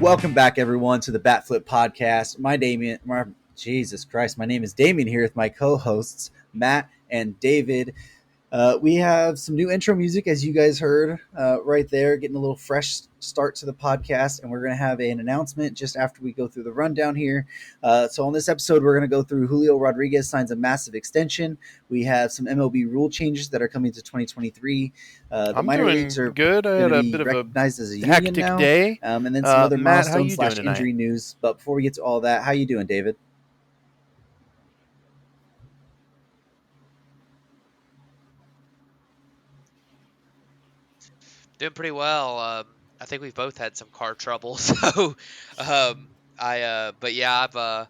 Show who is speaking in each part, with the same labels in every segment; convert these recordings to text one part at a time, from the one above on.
Speaker 1: Welcome back, everyone, to the Bat Flip Podcast. Jesus Christ, my name is Damien here with my co-hosts, Matt and David. We have some new intro music, as you guys heard right there, getting a little fresh start to the podcast, and we're going to have an announcement just after we go through the rundown here. So on this episode, we're going to go through Julio Rodriguez signs a massive extension. We have some MLB rule changes that are coming to 2023. The minor leagues are
Speaker 2: good. I had a bit
Speaker 1: recognized as a union
Speaker 2: hectic
Speaker 1: now,
Speaker 2: day.
Speaker 1: and then some other
Speaker 2: Matt, how you
Speaker 1: milestone
Speaker 2: doing
Speaker 1: / injury news. But before we get to all that, how you doing, David?
Speaker 3: Doing pretty well. I think we've both had some car trouble, so but yeah, I've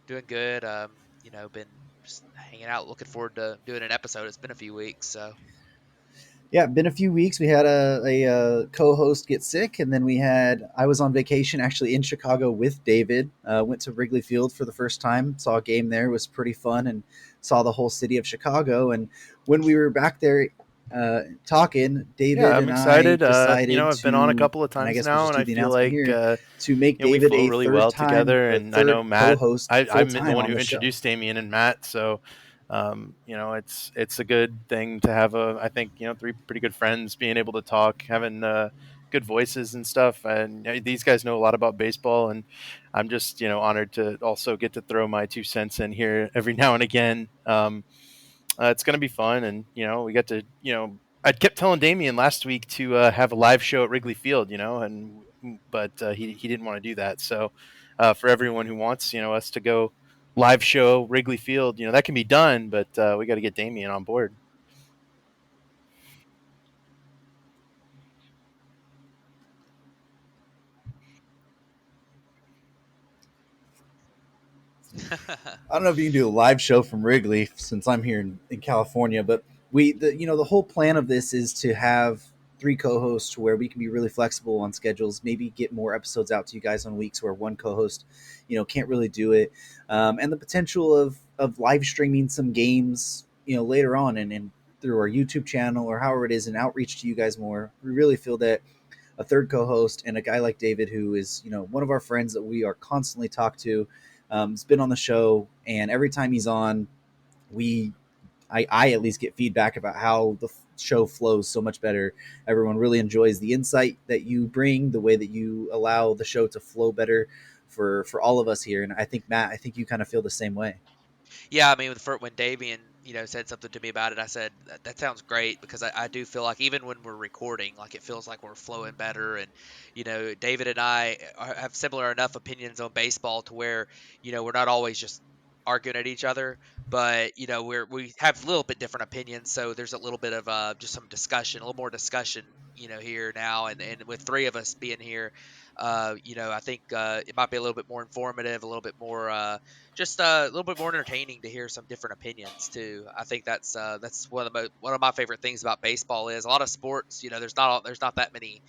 Speaker 3: doing good. Been just hanging out, looking forward to doing an episode. It's been a few weeks, so
Speaker 1: Yeah, been a few weeks. We had a co-host get sick, and then I was on vacation actually in Chicago with David. Went to Wrigley Field for the first time, saw a game there. It was pretty fun, and saw the whole city of Chicago. And when we were back there talking, David
Speaker 2: I'm
Speaker 1: and
Speaker 2: excited.
Speaker 1: I decided
Speaker 2: I've been on a couple of times now, and I feel like
Speaker 1: to make
Speaker 2: we
Speaker 1: David
Speaker 2: flow
Speaker 1: a
Speaker 2: really
Speaker 1: third
Speaker 2: well
Speaker 1: time,
Speaker 2: together. And I know Matt.
Speaker 1: co-host.
Speaker 2: I'm the one
Speaker 1: on
Speaker 2: who
Speaker 1: the show.
Speaker 2: introduced Damien and Matt, so it's a good thing to have I think three pretty good friends being able to talk, having good voices and stuff. And these guys know a lot about baseball, and I'm just honored to also get to throw my 2 cents in here every now and again. It's going to be fun, and we got to I kept telling Damien last week to have a live show at Wrigley Field, but he didn't want to do that. So for everyone who wants us to go live show Wrigley Field, that can be done, but we got to get Damien on board.
Speaker 1: I don't know if you can do a live show from Wrigley since I'm here in California, but the whole plan of this is to have 3 co-hosts where we can be really flexible on schedules, maybe get more episodes out to you guys on weeks where one co-host, can't really do it. And the potential of live streaming some games, later on and through our YouTube channel or however it is, and outreach to you guys more. We really feel that a third co-host and a guy like David, who is, one of our friends that we are constantly talked to, has been on the show, and every time he's on, I at least get feedback about how the show flows so much better. Everyone really enjoys the insight that you bring, the way that you allow the show to flow better for all of us here. And I think, Matt, you kind of feel the same way.
Speaker 3: yeah. I mean, when Davian said something to me about it, I said that sounds great, because I do feel like even when we're recording, like it feels like we're flowing better. And David and I have similar enough opinions on baseball to where we're not always just arguing at each other, but we have a little bit different opinions, so there's a little bit of just some discussion, a little more discussion here now. And with 3 of us being here, I think it might be a little bit more informative, a little bit more just a little bit more entertaining to hear some different opinions too. I think that's one of my favorite things about baseball. Is a lot of sports, there's not that many,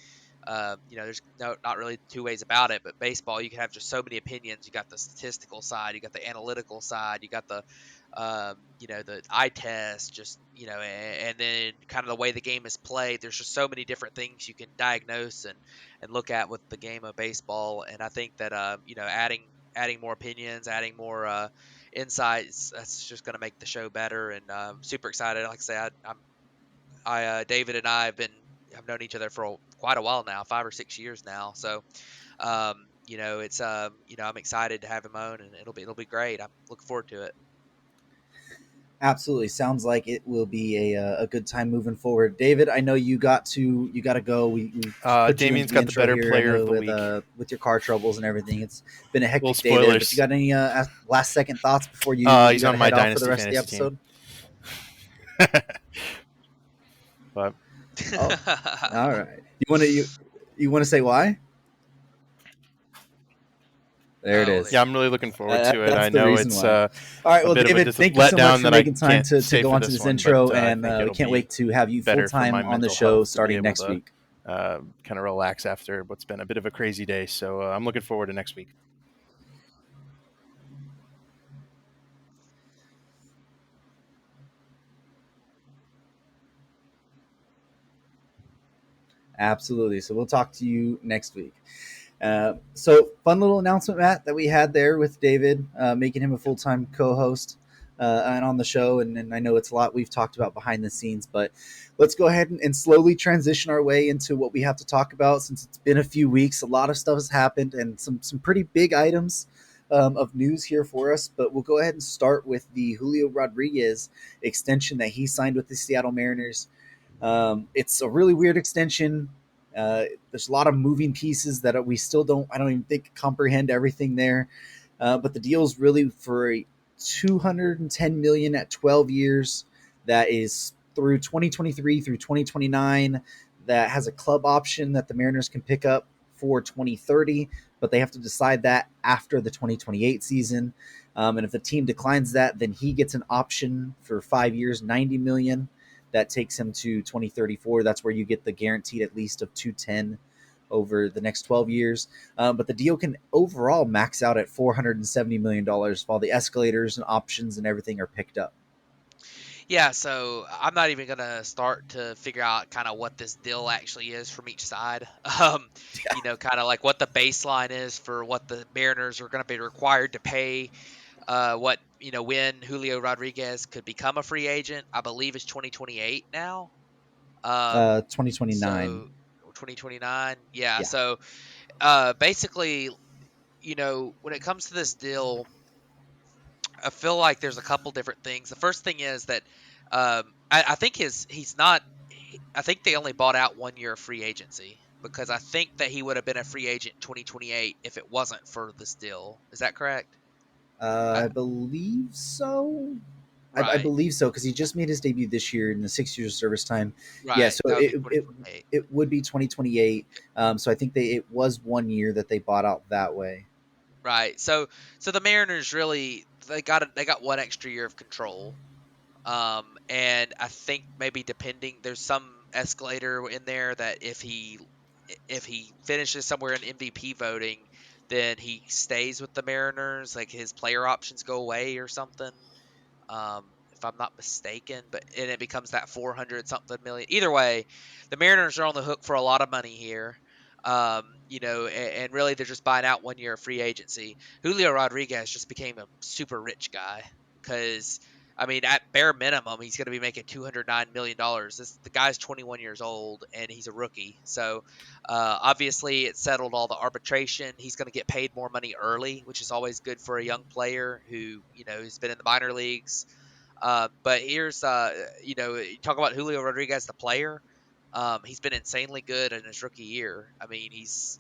Speaker 3: there's not really 2 ways about it. But baseball, you can have just so many opinions. You got the statistical side, you got the analytical side, you got the the eye test, just and then kind of the way the game is played. There's just so many different things you can diagnose and look at with the game of baseball. And I think that adding more opinions, adding more insights, that's just going to make the show better. And super excited. Like I say, David and I have known each other for quite a while now, 5 or 6 years now. So it's I'm excited to have him on, and it'll be great. I'm looking forward to it.
Speaker 1: Absolutely, sounds like it will be a good time moving forward. David, I know you got to go. We put
Speaker 2: Damien's
Speaker 1: you
Speaker 2: got the better
Speaker 1: here,
Speaker 2: player of the
Speaker 1: week with your car troubles and everything. It's been a hectic
Speaker 2: day there,
Speaker 1: but you got any last second thoughts before you
Speaker 2: he's on my dynasty
Speaker 1: for the rest of the episode?
Speaker 2: But
Speaker 1: all right, you want to say why? There it is.
Speaker 2: Yeah, I'm really looking forward to it. I know it's
Speaker 1: all right. Well, David, thank you so much for making time to go on to this intro, and we can't wait to have you full time on the show starting next week.
Speaker 2: Kind of relax after what's been a bit of a crazy day, so I'm looking forward to next week.
Speaker 1: Absolutely. So we'll talk to you next week. So fun little announcement, Matt, that we had there with David, making him a full time co-host and on the show. And I know it's a lot we've talked about behind the scenes, but let's go ahead and slowly transition our way into what we have to talk about. Since it's been a few weeks, a lot of stuff has happened, and some pretty big items of news here for us. But we'll go ahead and start with the Julio Rodriguez extension that he signed with the Seattle Mariners. It's a really weird extension. There's a lot of moving pieces that we still I don't even think comprehend everything there. But the deal is really for a 210 million at 12 years. That is through 2023 through 2029. That has a club option that the Mariners can pick up for 2030, but they have to decide that after the 2028 season. And if the team declines that, then he gets an option for 5 years, 90 million. That takes him to 2034. That's where you get the guaranteed at least of 210 over the next 12 years. But the deal can overall max out at $470 million if all the escalators and options and everything are picked up.
Speaker 3: Yeah, so I'm not even gonna start to figure out kind of what this deal actually is from each side. Kind of like what the baseline is for what the Mariners are going to be required to pay. When Julio Rodriguez could become a free agent, I believe is 2028 now.
Speaker 1: 2029.
Speaker 3: So 2029, yeah.
Speaker 1: Yeah.
Speaker 3: So basically, when it comes to this deal, I feel like there's a couple different things. The first thing is that I think he's not. I think they only bought out 1 year of free agency because I think that he would have been a free agent in 2028 if it wasn't for this deal. Is that correct?
Speaker 1: I believe so. I
Speaker 3: Right,
Speaker 1: believe so because he just made his debut this year in the 6 years of service time. Yeah,
Speaker 3: right.
Speaker 1: so
Speaker 3: That would be
Speaker 1: it
Speaker 3: 2028.
Speaker 1: it would be 2028. So I think it was 1 year that they bought out that way.
Speaker 3: Right. So the Mariners really they got 1 extra year of control. And I think maybe depending there's some escalator in there that if he finishes somewhere in MVP voting, then he stays with the Mariners, like his player options go away or something. If I'm not mistaken, and it becomes that 400 something million. Either way, the Mariners are on the hook for a lot of money here. And really they're just buying out 1 year of free agency. Julio Rodriguez just became a super rich guy because I mean, at bare minimum, he's going to be making $209 million. The guy's 21 years old and he's a rookie. So obviously, it settled all the arbitration. He's going to get paid more money early, which is always good for a young player who has been in the minor leagues. But here's you talk about Julio Rodriguez, the player. He's been insanely good in his rookie year. I mean, he's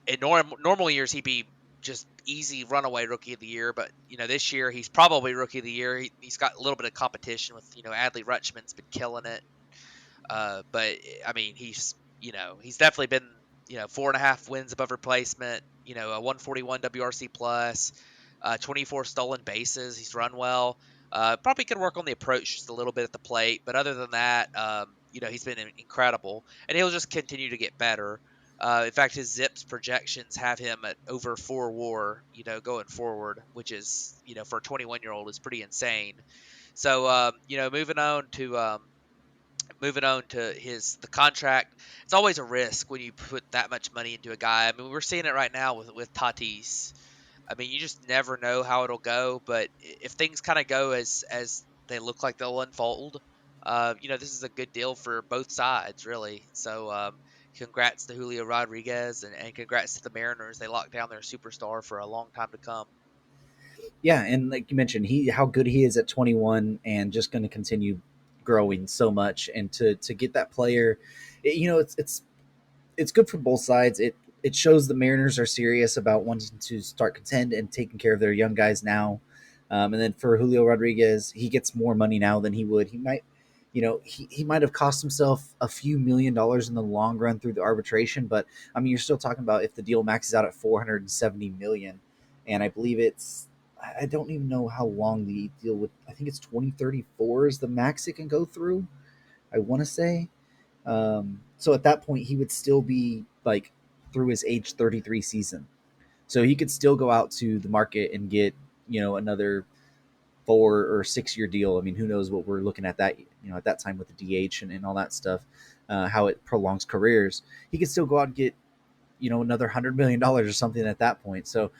Speaker 3: in normal years he'd be just easy runaway rookie of the year, but this year he's probably rookie of the year. He's got a little bit of competition with Adley Rutschman's been killing it. But I mean, he's definitely been 4.5 wins above replacement. A 141 WRC plus, 24 stolen bases. He's run well. Probably could work on the approach just a little bit at the plate, but other than that, he's been incredible, and he'll just continue to get better. In fact, his ZiPS projections have him at over 4 WAR, going forward, which is, for a 21-year-old is pretty insane. So, moving on to the contract. It's always a risk when you put that much money into a guy. I mean, we're seeing it right now with Tatis. I mean, you just never know how it'll go, but if things kind of go as they look like they'll unfold, this is a good deal for both sides, really. So, congrats to Julio Rodriguez and congrats to the Mariners. They locked down their superstar for a long time to come.
Speaker 1: Yeah, and like you mentioned, how good he is at 21 and just going to continue growing so much. And to get that player, it's good for both sides. It shows the Mariners are serious about wanting to start contend and taking care of their young guys now. And then for Julio Rodriguez, he gets more money now than he would. He might, he might have cost himself a few $1 million in the long run through the arbitration, but I mean, you're still talking about if the deal maxes out at 470 million, and I believe I don't even know how long the deal would. I think it's 2034 is the max it can go through. I want to say. So at that point, he would still be like through his age 33 season. So he could still go out to the market and get, another 4 or 6 year deal. I mean, who knows what we're looking at at that time with the DH and all that stuff, how it prolongs careers. He could still go out and get another $100 million or something at that point. So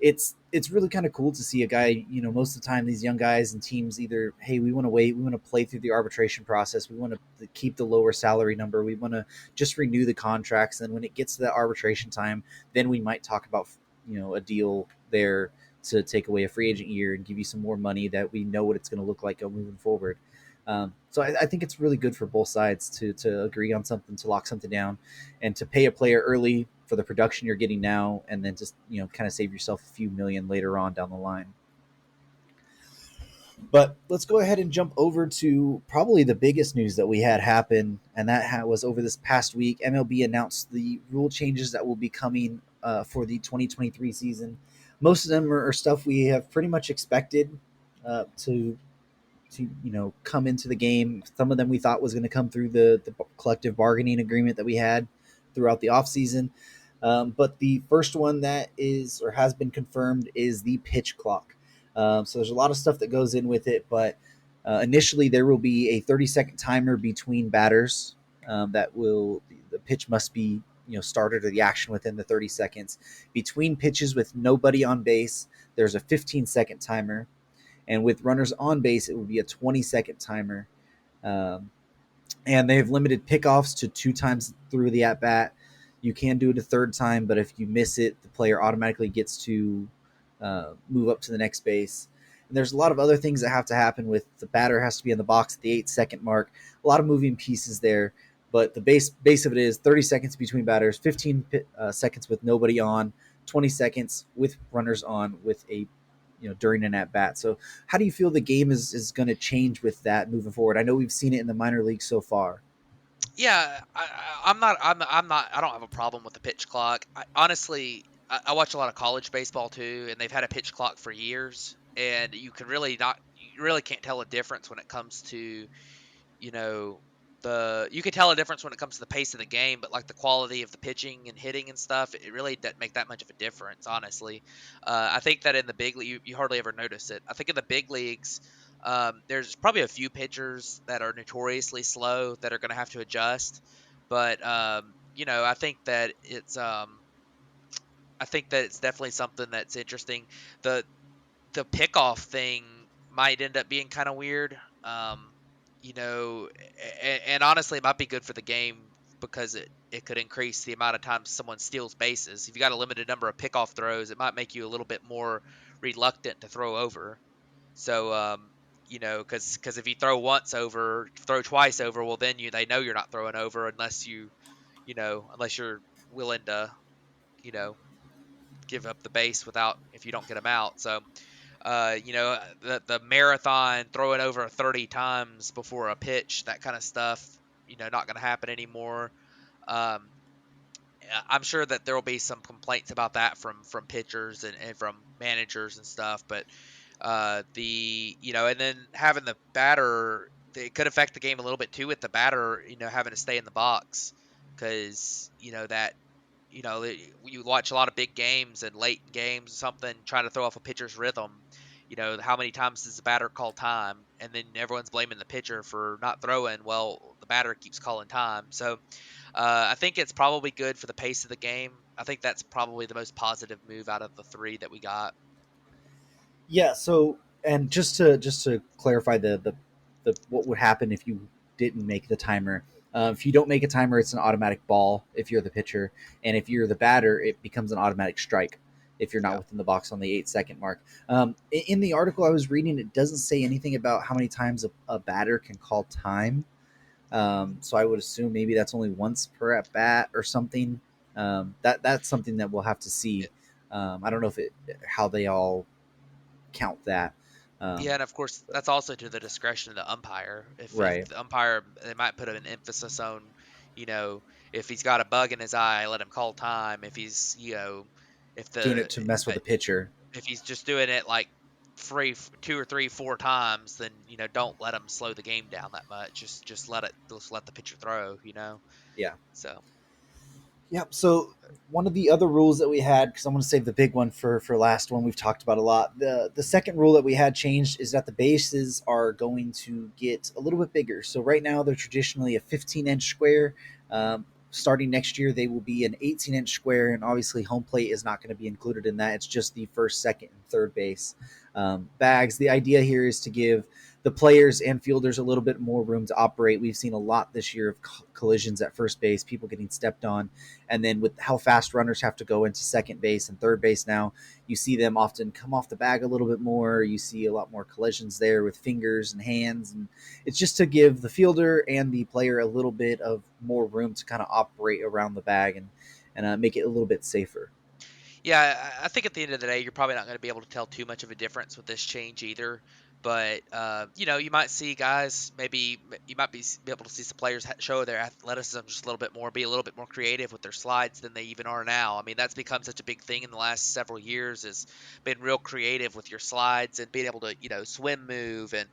Speaker 1: it's really kind of cool to see a guy. Most of the time these young guys and teams either, hey, we want to wait, we want to play through the arbitration process, we want to keep the lower salary number, we want to just renew the contracts, and when it gets to that arbitration time, then we might talk about a deal there to take away a free agent year and give you some more money that we know what it's going to look like moving forward. So I think it's really good for both sides to agree on something, to lock something down, and to pay a player early for the production you're getting now, and then just kind of save yourself a few million later on down the line. But let's go ahead and jump over to probably the biggest news that we had happen, and that was over this past week. MLB announced the rule changes that will be coming for the 2023 season. Most of them are stuff we have pretty much expected to come into the game. Some of them we thought was going to come through the collective bargaining agreement that we had throughout the offseason. But the first one that is or has been confirmed is the pitch clock. So there's a lot of stuff that goes in with it, but initially there will be a 30-second timer between batters. The pitch must be started, or the action within the 30 seconds. Between pitches with nobody on base, there's a 15-second timer. And with runners on base, it would be a 20-second timer. And they have limited pickoffs to 2 times through the at-bat. You can do it a third time, but if you miss it, the player automatically gets to move up to the next base. And there's a lot of other things that have to happen. With the batter has to be in the box at the 8-second mark. A lot of moving pieces there. But the base of it is 30 seconds between batters, 15 seconds with nobody on, 20 seconds with runners on with a during an at bat. So how do you feel the game is going to change with that moving forward? I know we've seen it in the minor leagues so far.
Speaker 3: Yeah, I don't have a problem with the pitch clock. Honestly, I watch a lot of college baseball too, and they've had a pitch clock for years, and you really can't tell a difference when it comes to, you know, you can tell a difference when it comes to the pace of the game, but like the quality of the pitching and hitting and stuff, it really doesn't make that much of a difference, honestly. I think that in the big league, you hardly ever notice it. I think in the big leagues, there's probably a few pitchers that are notoriously slow that are going to have to adjust, but I think that it's definitely something that's interesting. The the pickoff thing might end up being kind of weird. And honestly, it might be good for the game because it could increase the amount of times someone steals bases. If you got a limited number of pickoff throws, it might make you a little bit more reluctant to throw over. So, because if you throw twice over, well, then they know you're not throwing over unless you're willing to, you know, give up the base if you don't get them out. So, the marathon throwing over 30 times before a pitch, that kind of stuff, not going to happen anymore. Um, I'm sure that there will be some complaints about that from pitchers and from managers and stuff, but and then having the batter, it could affect the game a little bit too with the batter, having to stay in the box because you watch a lot of big games and late games or something, trying to throw off a pitcher's rhythm. How many times does the batter call time? And then everyone's blaming the pitcher for not throwing. Well, the batter keeps calling time. So I think it's probably good for the pace of the game. I think that's probably the most positive move out of the 3 that we got.
Speaker 1: Yeah. So, and just to clarify the what would happen if you didn't make the timer. If you don't make a timer, it's an automatic ball if you're the pitcher, and if you're the batter, it becomes an automatic strike if you're not within the box on the 8-second mark. In the article I was reading, it doesn't say anything about how many times a batter can call time. So I would assume maybe that's only once per at bat or something. That's something that we'll have to see. I don't know how they all count that.
Speaker 3: Yeah, and of course that's also to the discretion of the umpire. If
Speaker 1: Right.
Speaker 3: the umpire, they might put an emphasis on, you know, if he's got a bug in his eye, let him call time. If he's, if
Speaker 1: Doing
Speaker 3: the
Speaker 1: it to mess with the pitcher.
Speaker 3: if he's just doing it like 2 or 3, 4 times, then don't let him slow the game down that much. Just let the pitcher throw.
Speaker 1: Yeah.
Speaker 3: So
Speaker 1: Yep. So one of the other rules that we had, because I'm going to save the big one for last one, we've talked about a lot. The second rule that we had changed is that the bases are going to get a little bit bigger. So right now they're traditionally a 15-inch square. starting next year, they will be an 18-inch square, and obviously home plate is not going to be included in that. It's just the first, second, and third base bags. The idea here is to give the players and fielders a little bit more room to operate. We've seen a lot this year of collisions at first base, people getting stepped on, and then with how fast runners have to go into second base and third base now, you see them often come off the bag a little bit more. You see a lot more collisions there with fingers and hands, and it's just to give the fielder and the player a little bit of more room to kind of operate around the bag and make it a little bit safer.
Speaker 3: Yeah, I think at the end of the day, you're probably not going to be able to tell too much of a difference with this change either. But you might see guys, maybe you might be able to see some players show their athleticism just a little bit more, be a little bit more creative with their slides than they even are now. I mean, that's become such a big thing in the last several years, is being real creative with your slides and being able to, swim move and,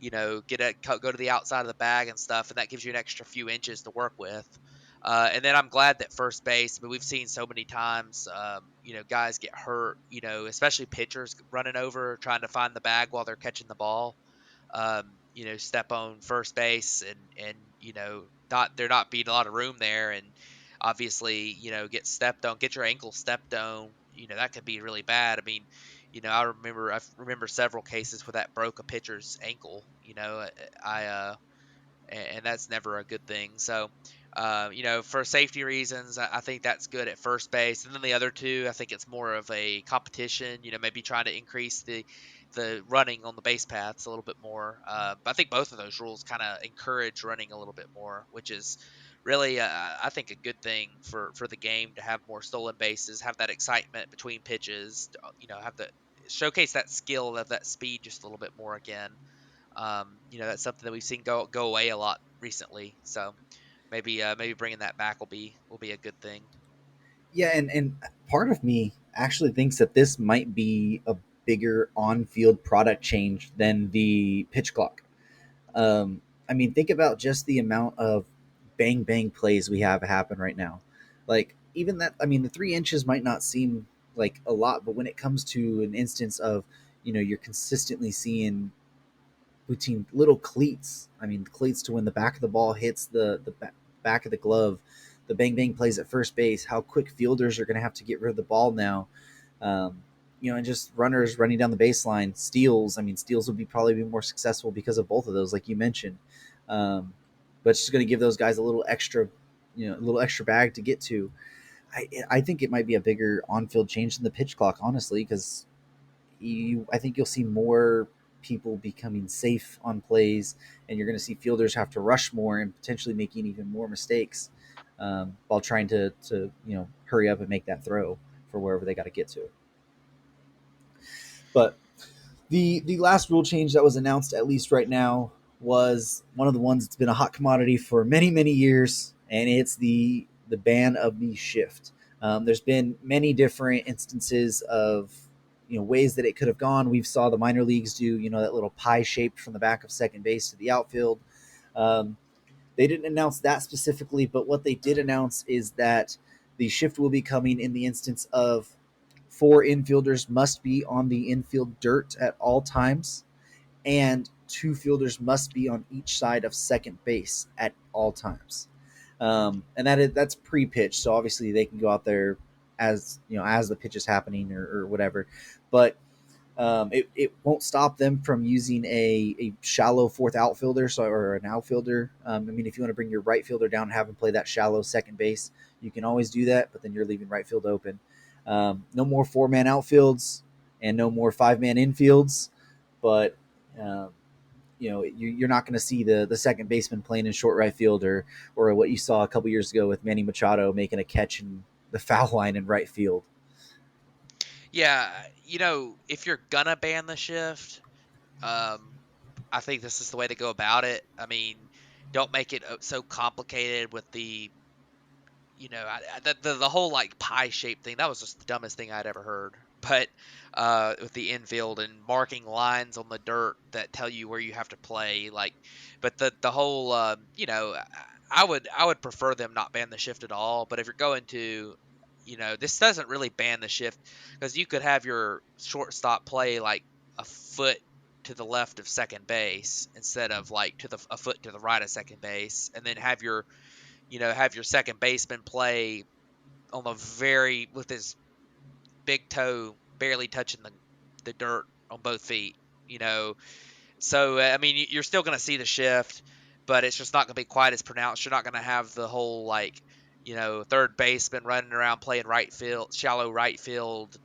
Speaker 3: go to the outside of the bag and stuff, and that gives you an extra few inches to work with. And then I'm glad that first base. I mean, we've seen so many times, guys get hurt. Especially pitchers running over trying to find the bag while they're catching the ball. Step on first base and not they're not being a lot of room there, and obviously get stepped on, get your ankle stepped on. That could be really bad. I mean, I remember several cases where that broke a pitcher's ankle. I and that's never a good thing. So, for safety reasons, I think that's good at first base. And then the other two, I think it's more of a competition. Maybe trying to increase the running on the base paths a little bit more. But I think both of those rules kind of encourage running a little bit more, which is really, I think, a good thing for the game to have more stolen bases, have that excitement between pitches. Have the showcase that skill of that speed just a little bit more again. That's something that we've seen go away a lot recently. So maybe bringing that back will be a good thing.
Speaker 1: Yeah, and part of me actually thinks that this might be a bigger on-field product change than the pitch clock. I mean, think about just the amount of bang bang plays we have happen right now. Like even that, I mean, the 3 inches might not seem like a lot, but when it comes to an instance of, you're consistently seeing between little cleats. I mean, cleats to when the back of the ball hits the back of the glove, the bang bang plays at first base. How quick fielders are going to have to get rid of the ball now. And just runners running down the baseline, steals. I mean, steals would probably be more successful because of both of those, like you mentioned. But it's just going to give those guys a little extra, a little extra bag to get to. I think it might be a bigger on-field change than the pitch clock, honestly, because I think you'll see more people becoming safe on plays, and you're going to see fielders have to rush more and potentially making even more mistakes while trying to hurry up and make that throw for wherever they got to get to. But the last rule change that was announced, at least right now, was one of the ones that's been a hot commodity for many years, and it's the ban of the shift. There's been many different instances of ways that it could have gone. We've saw the minor leagues do that little pie shaped from the back of second base to the outfield. They didn't announce that specifically, but what they did announce is that the shift will be coming in the instance of 4 infielders must be on the infield dirt at all times, and 2 fielders must be on each side of second base at all times. And that's pre-pitch, so obviously they can go out there as as the pitch is happening or whatever. But it won't stop them from using a shallow fourth outfielder or an outfielder. I mean, if you want to bring your right fielder down and have him play that shallow second base, you can always do that, but then you're leaving right field open. No more 4-man outfields and no more 5-man infields, but you're not going to see the second baseman playing in short right field or what you saw a couple years ago with Manny Machado making a catch in the foul line in right field.
Speaker 3: Yeah, if you're gonna ban the shift, I think this is the way to go about it. I mean, don't make it so complicated with the whole like pie shape thing. That was just the dumbest thing I'd ever heard. But with the infield and marking lines on the dirt that tell you where you have to play, but the whole I would prefer them not ban the shift at all. But if you're going to, this doesn't really ban the shift, because you could have your shortstop play like a foot to the left of second base instead of like a foot to the right of second base, and then have your have your second baseman play on with his big toe barely touching the dirt on both feet. You know, so I mean, you're still going to see the shift, but it's just not going to be quite as pronounced. You're not going to have the whole like, third baseman running around playing right field, shallow right field,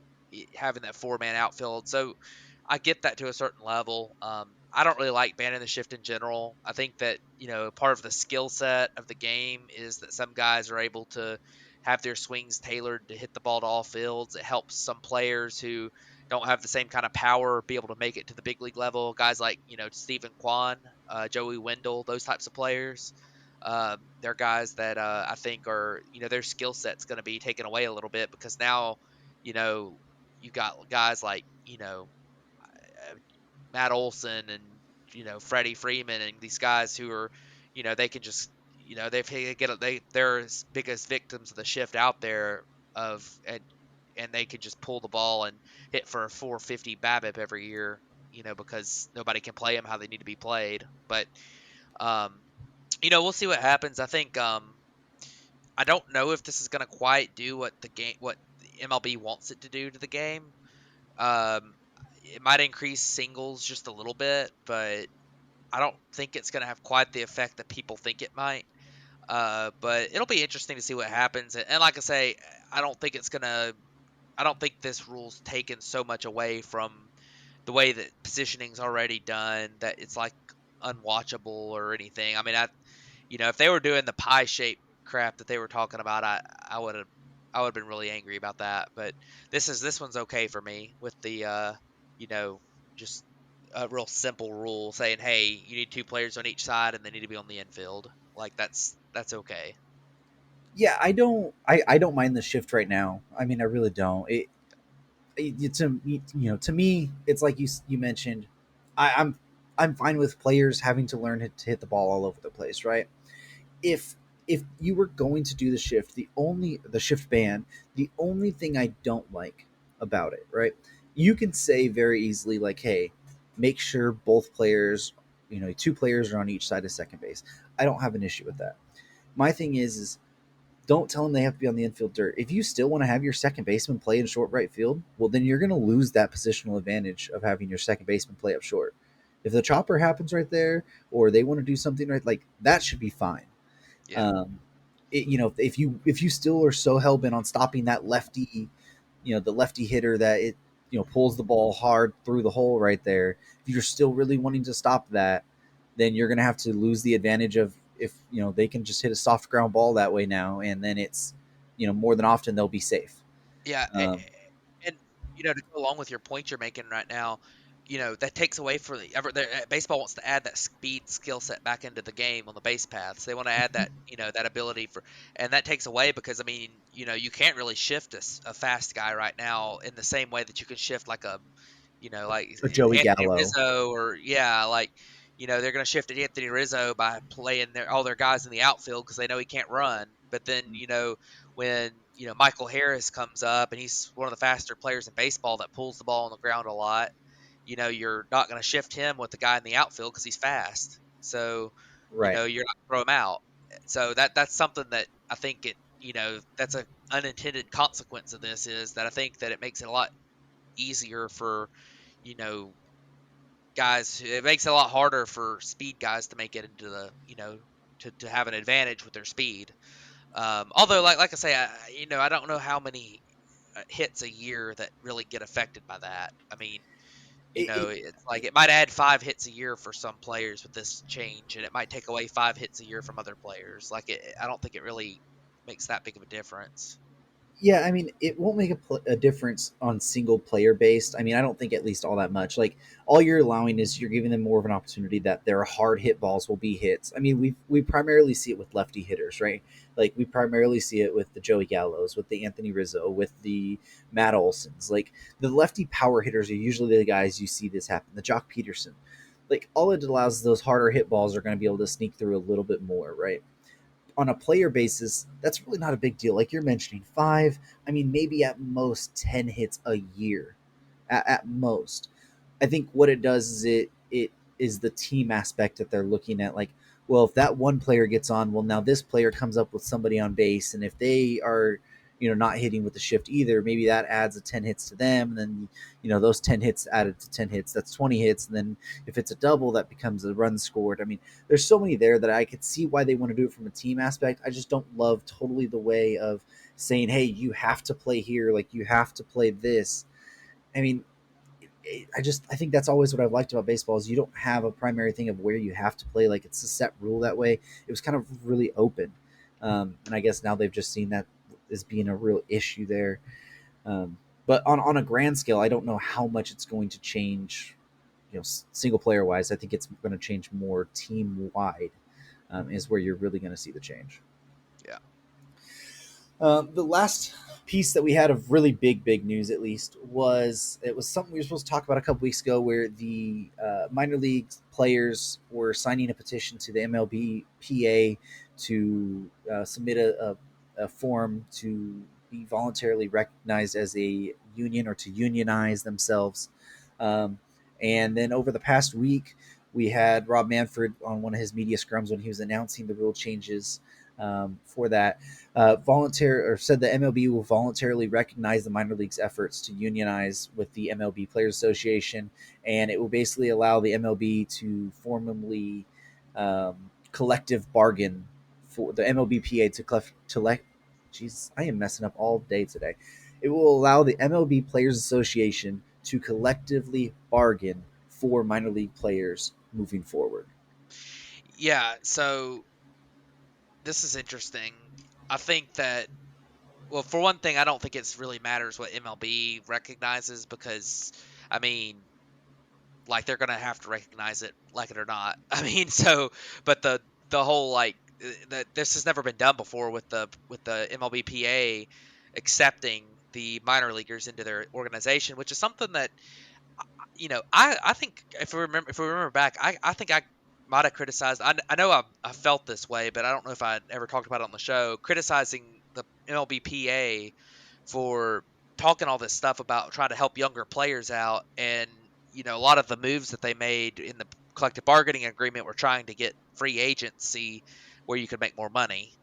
Speaker 3: having that 4-man outfield. So I get that to a certain level. I don't really like banning the shift in general. I think that part of the skill set of the game is that some guys are able to have their swings tailored to hit the ball to all fields. It helps some players who don't have the same kind of power be able to make it to the big league level. Guys like Stephen Kwan, Joey Wendell, those types of players. They're guys that I think are their skill set's going to be taken away a little bit because now you know you got guys like Matt Olson and Freddie Freeman and these guys who are they can just they're as big as victims of the shift out there of and they could just pull the ball and hit for a 450 BABIP every year, because nobody can play them how they need to be played. But um, we'll see what happens. I think I don't know if this is going to quite do what MLB wants it to do to the game. Um, it might increase singles just a little bit, but I don't think it's going to have quite the effect that people think it might. But it'll be interesting to see what happens. And like I say, I don't think it's going to I don't think this rule's taken so much away from the way that positioning's already done that it's like unwatchable or anything. I mean, if they were doing the pie shape crap that they were talking about, I would have been really angry about that. But this one's okay for me with the you know, just a real simple rule saying, hey, you need two players on each side and they need to be on the infield. Like that's okay.
Speaker 1: Yeah, I don't mind the shift right now. I mean, I really don't. To me, it's like you mentioned. I'm fine with players having to learn to hit the ball all over the place, right? if if you were going to do the shift ban, the only thing I don't like about it, right? You can say very easily like, hey, make sure both players, two players are on each side of second base. I don't have an issue with that. My thing is don't tell them they have to be on the infield dirt. If you still want to have your second baseman play in short right field, well, then you're going to lose that positional advantage of having your second baseman play up short. If the chopper happens right there, or they want to do something right, like that should be fine.
Speaker 3: Yeah.
Speaker 1: Um, if you still are so hell bent on stopping that lefty, the lefty hitter that it pulls the ball hard through the hole right there, if you're still really wanting to stop that, then you're going to have to lose the advantage of if they can just hit a soft ground ball that way now, and then it's more than often they'll be safe.
Speaker 3: Yeah,
Speaker 1: Um,
Speaker 3: and to go along with your point you're making right now, that takes away for baseball wants to add that speed skill set back into the game on the base paths. They want to add that that ability and that takes away because I mean you can't really shift a fast guy right now in the same way that you can shift like like
Speaker 1: a Joey
Speaker 3: Anthony
Speaker 1: Gallo,
Speaker 3: Rizzo or yeah, like they're going to shift Anthony Rizzo by playing all their guys in the outfield because they know he can't run. But then when Michael Harris comes up and he's one of the faster players in baseball that pulls the ball on the ground a lot, you're not going to shift him with the guy in the outfield because he's fast. So
Speaker 1: right?
Speaker 3: you're not going to throw him out. So that's something that I think that's a unintended consequence of this is that I think that it makes it a lot easier for you know guys. It makes it a lot harder for speed guys to make it into the to have an advantage with their speed. Although like I say, I don't know how many hits a year that really get affected by that. I mean,
Speaker 1: It, it,
Speaker 3: it's like it might add 5 hits a year for some players with this change, and it might take away 5 hits a year from other players. I don't think it really makes that big of a difference.
Speaker 1: Yeah, I mean, it won't make a difference on single player based. I mean, I don't think at least all that much. Like, all you're allowing is you're giving them more of an opportunity that their hard hit balls will be hits. I mean, we primarily see it with lefty hitters, right? Like, we primarily see it with the Joey Gallos, with the Anthony Rizzo, with the Matt Olsons. Like, the lefty power hitters are usually the guys you see this happen. The Jock Peterson. Like, all it allows is those harder hit balls are going to be able to sneak through a little bit more, right? On a player basis, that's really not a big deal. Like you're mentioning, five, I mean, maybe at most 10 hits a year. At most. I think what it does is it is the team aspect that they're looking at. Like, well, if that one player gets on, well, now this player comes up with somebody on base, and if they are, not hitting with the shift either, maybe that adds a 10 hits to them, and then those 10 hits added to 10 hits, that's 20 hits, and then if it's a double, that becomes a run scored. I mean, there's so many there that I could see why they want to do it from a team aspect. I just don't love totally the way of saying, hey, you have to play here, like you have to play this. I mean, I think that's always what I've liked about baseball is you don't have a primary thing of where you have to play. Like it's a set rule that way. It was kind of really open, and I guess now they've just seen that as being a real issue there. But on a grand scale, I don't know how much it's going to change. Single player wise, I think it's going to change more team wide. Is where you're really going to see the change.
Speaker 3: Yeah.
Speaker 1: The last piece that we had of really big news, at least, was something we were supposed to talk about a couple weeks ago, where the minor league players were signing a petition to the MLBPA to submit a form to be voluntarily recognized as a union or to unionize themselves. And then over the past week, we had Rob Manfred on one of his media scrums when he was announcing the rule changes for that. Said the MLB will voluntarily recognize the minor league's efforts to unionize with the MLB Players Association, and it will basically allow the MLB to formally collective bargain for the MLBPA to Jesus, I am messing up all day today. It will allow the MLB Players Association to collectively bargain for minor league players moving forward.
Speaker 3: Yeah, so this is interesting. I think that, well, for one thing, I don't think it's really matters what MLB recognizes because, I mean, like they're gonna have to recognize it, like it or not. I mean, so, but the whole like that this has never been done before with the MLBPA accepting the minor leaguers into their organization, which is something that I think if we remember back, I think I might have criticized. I know I felt this way, but I don't know if I ever talked about it on the show, criticizing the MLBPA for talking all this stuff about trying to help younger players out, and a lot of the moves that they made in the collective bargaining agreement were trying to get free agency where you could make more money.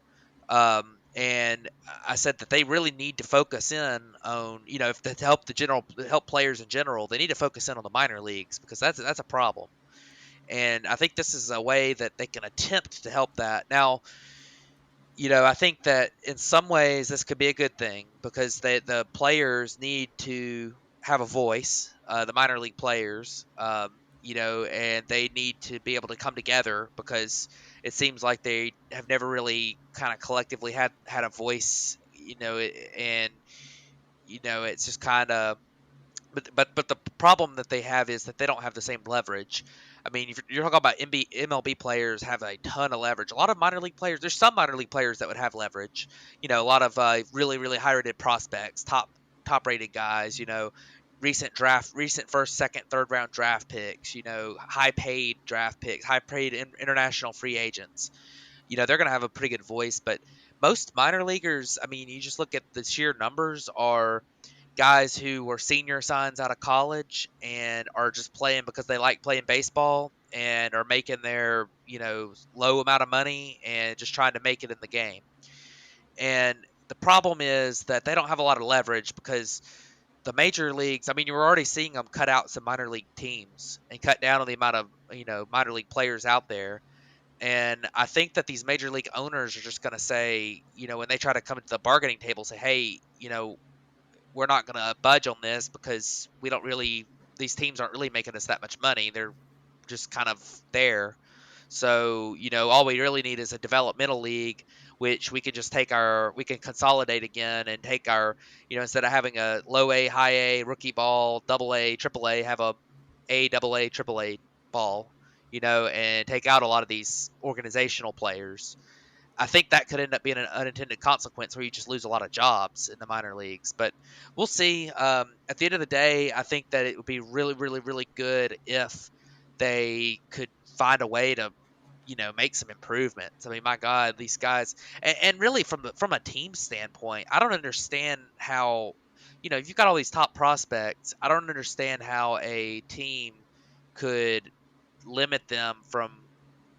Speaker 3: And I said that they really need to focus in on, if to help players in general, they need to focus in on the minor leagues because that's a problem. And I think this is a way that they can attempt to help that. Now, I think that in some ways this could be a good thing because the players need to have a voice, the minor league players, and they need to be able to come together because it seems like they have never really kind of collectively had a voice, and it's just kind of but the problem that they have is that they don't have the same leverage. I mean, if you're talking about MLB players have a ton of leverage. A lot of minor league players, there's some minor league players that would have leverage. A lot of really high rated prospects, top rated guys. Recent first, second, third round draft picks. High paid draft picks, high paid international free agents. They're going to have a pretty good voice. But most minor leaguers, I mean, you just look at the sheer numbers are guys who were senior signs out of college and are just playing because they like playing baseball and are making their low amount of money and just trying to make it in the game. And the problem is that they don't have a lot of leverage because the major leagues, I mean, you're already seeing them cut out some minor league teams and cut down on the amount of minor league players out there. And I think that these major league owners are just going to say, when they try to come to the bargaining table, say, hey, we're not going to budge on this because these teams aren't really making us that much money. They're just kind of there. So, all we really need is a developmental league, which we can consolidate again and take instead of having a low A, high A, rookie ball, double A, triple A, have A, double A, triple A ball, and take out a lot of these organizational players. I think that could end up being an unintended consequence where you just lose a lot of jobs in the minor leagues. But we'll see. At the end of the day, I think that it would be really, really, really good if they could find a way to, make some improvements. I mean, my God, these guys, and really from a team standpoint, I don't understand how, if you've got all these top prospects, I don't understand how a team could limit them from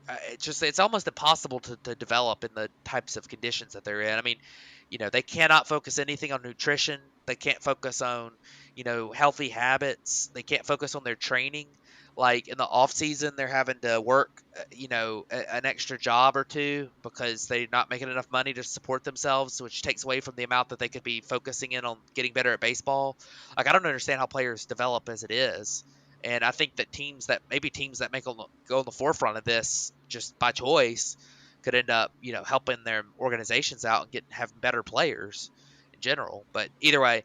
Speaker 3: it's almost impossible to develop in the types of conditions that they're in. I mean, they cannot focus anything on nutrition. They can't focus on, healthy habits. They can't focus on their training. Like in the off season, they're having to work, an extra job or two because they're not making enough money to support themselves, which takes away from the amount that they could be focusing in on getting better at baseball. Like I don't understand how players develop as it is. And I think that teams that make go on the forefront of this just by choice could end up, helping their organizations out and having better players in general. But either way,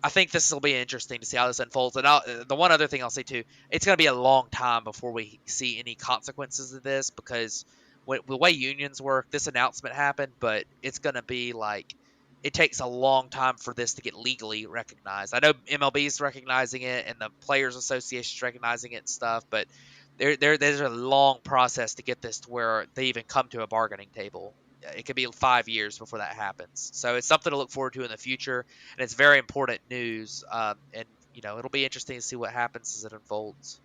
Speaker 3: I think this will be interesting to see how this unfolds. And the one other thing I'll say too, it's going to be a long time before we see any consequences of this because the way unions work, this announcement happened, but it's going to be like it takes a long time for this to get legally recognized. I know MLB is recognizing it and the Players Association is recognizing it and stuff, but there's a long process to get this to where they even come to a bargaining table. It could be 5 years before that happens. So it's something to look forward to in the future, and it's very important news. And it'll be interesting to see what happens as it unfolds.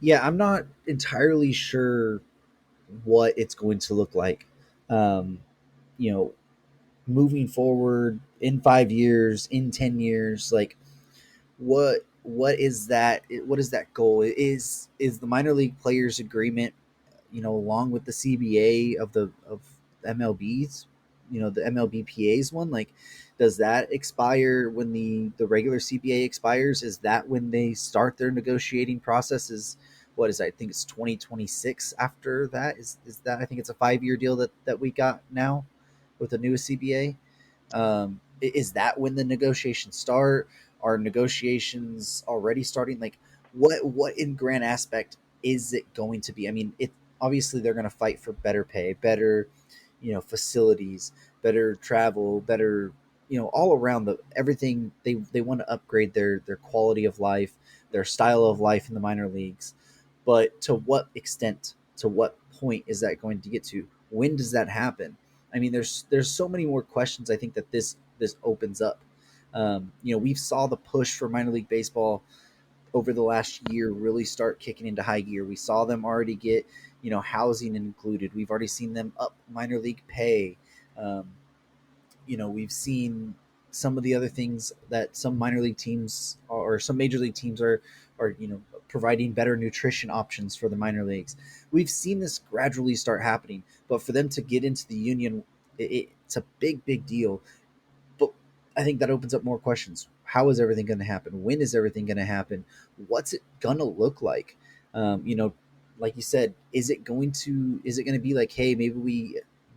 Speaker 1: Yeah, I'm not entirely sure what it's going to look like. Um, you know, moving forward in 5 years, in 10 years, like what is that? What is that goal? Is the minor league players agreement, along with the CBA of MLB's, the MLBPA's one, like, does that expire when the regular CBA expires? Is that when they start their negotiating processes? What is that? I think it's 2026 after that. Is that, I think it's a 5 year deal that we got now with the newest CBA. Is that when the negotiations start? Are negotiations already starting? Like, what in grand aspect is it going to be? I mean, it obviously they're going to fight for better pay, better, facilities, better travel, better, all around the everything. They want to upgrade their quality of life, their style of life in the minor leagues. But to what extent? To what point is that going to get to? When does that happen? I mean, there's so many more questions. I think that this opens up. We've saw the push for minor league baseball over the last year really start kicking into high gear. We saw them already get, housing included. We've already seen them up minor league pay. Um, we've seen some of the other things that some minor league teams or some major league teams are providing better nutrition options for the minor leagues. We've seen this gradually start happening, but for them to get into the union, it's a big deal. But I think that opens up more questions. How is everything going to happen? When is everything going to happen? What's it going to look like? Um, you know, like you said, is it going to be like, hey, maybe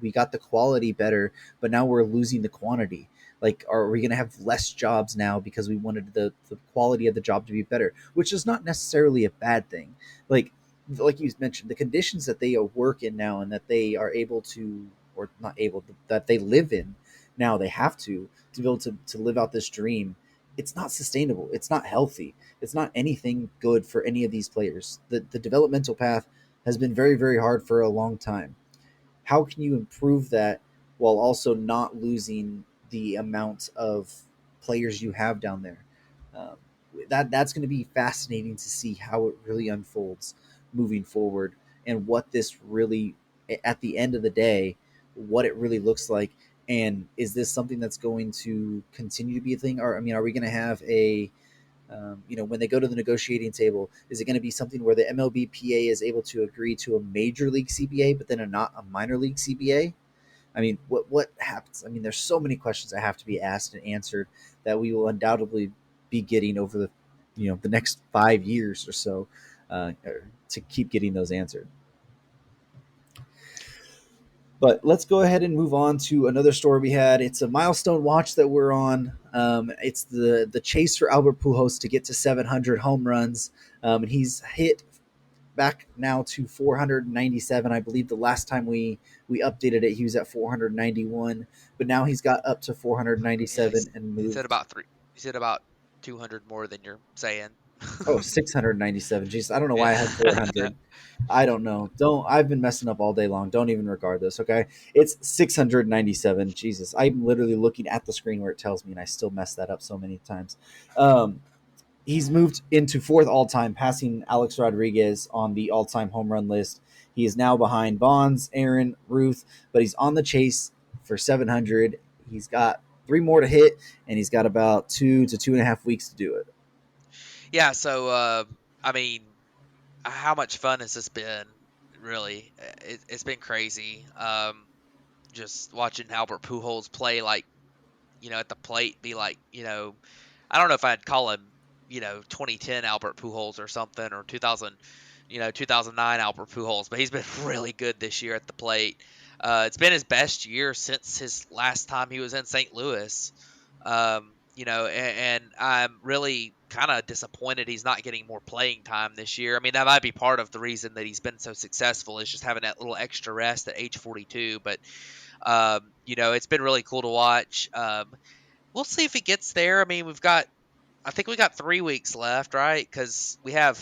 Speaker 1: we got the quality better, but now we're losing the quantity. Like, are we going to have less jobs now because we wanted the quality of the job to be better, which is not necessarily a bad thing. Like you mentioned, the conditions that they work in now and that they are able to, or not able, that they live in now, they have to be able to live out this dream. It's not sustainable. It's not healthy. It's not anything good for any of these players. The developmental path has been very, very hard for a long time. How can you improve that while also not losing the amount of players you have down there? Um, that's going to be fascinating to see how it really unfolds moving forward, and what this really, at the end of the day, what it really looks like. And is this something that's going to continue to be a thing? Or, I mean, are we going to have a, when they go to the negotiating table, is it going to be something where the MLBPA is able to agree to a major league CBA, but then not a minor league CBA? I mean, what happens? I mean, there's so many questions that have to be asked and answered that we will undoubtedly be getting over the next 5 years or so, to keep getting those answered. But let's go ahead and move on to another story we had. It's a milestone watch that we're on. It's the chase for Albert Pujols to get to 700 home runs. And he's hit back now to 497. I believe the last time we updated it, he was at 491. But now he's got up to
Speaker 3: Yeah,
Speaker 1: 497 and
Speaker 3: he said
Speaker 1: moved.
Speaker 3: about three. He said about 200 more than you're saying.
Speaker 1: Oh, 697. Jeez, I don't know why I had
Speaker 3: Yeah.
Speaker 1: 400. I don't know. I've been messing up all day long. Don't even regard this, okay? It's 697. Jesus, I'm literally looking at the screen where it tells me, and I still mess that up so many times. He's moved into fourth all time, passing Alex Rodriguez on the all time home run list. He is now behind Bonds, Aaron, Ruth, but he's on the chase for 700. He's got 3 more to hit, and he's got about 2 to 2.5 weeks to do it.
Speaker 3: Yeah. So, I mean, how much fun has this been? Really, it's been crazy. Just watching Albert Pujols play, like, at the plate, be like, I don't know if I'd call him, 2010 Albert Pujols or something, or 2000, 2009 Albert Pujols, but he's been really good this year at the plate. It's been his best year since his last time he was in St. Louis. And I'm really kind of disappointed he's not getting more playing time this year. I mean, that might be part of the reason that he's been so successful, is just having that little extra rest at age 42. But it's been really cool to watch. We'll see if he gets there. I mean, I think we got 3 weeks left, right? Because we have,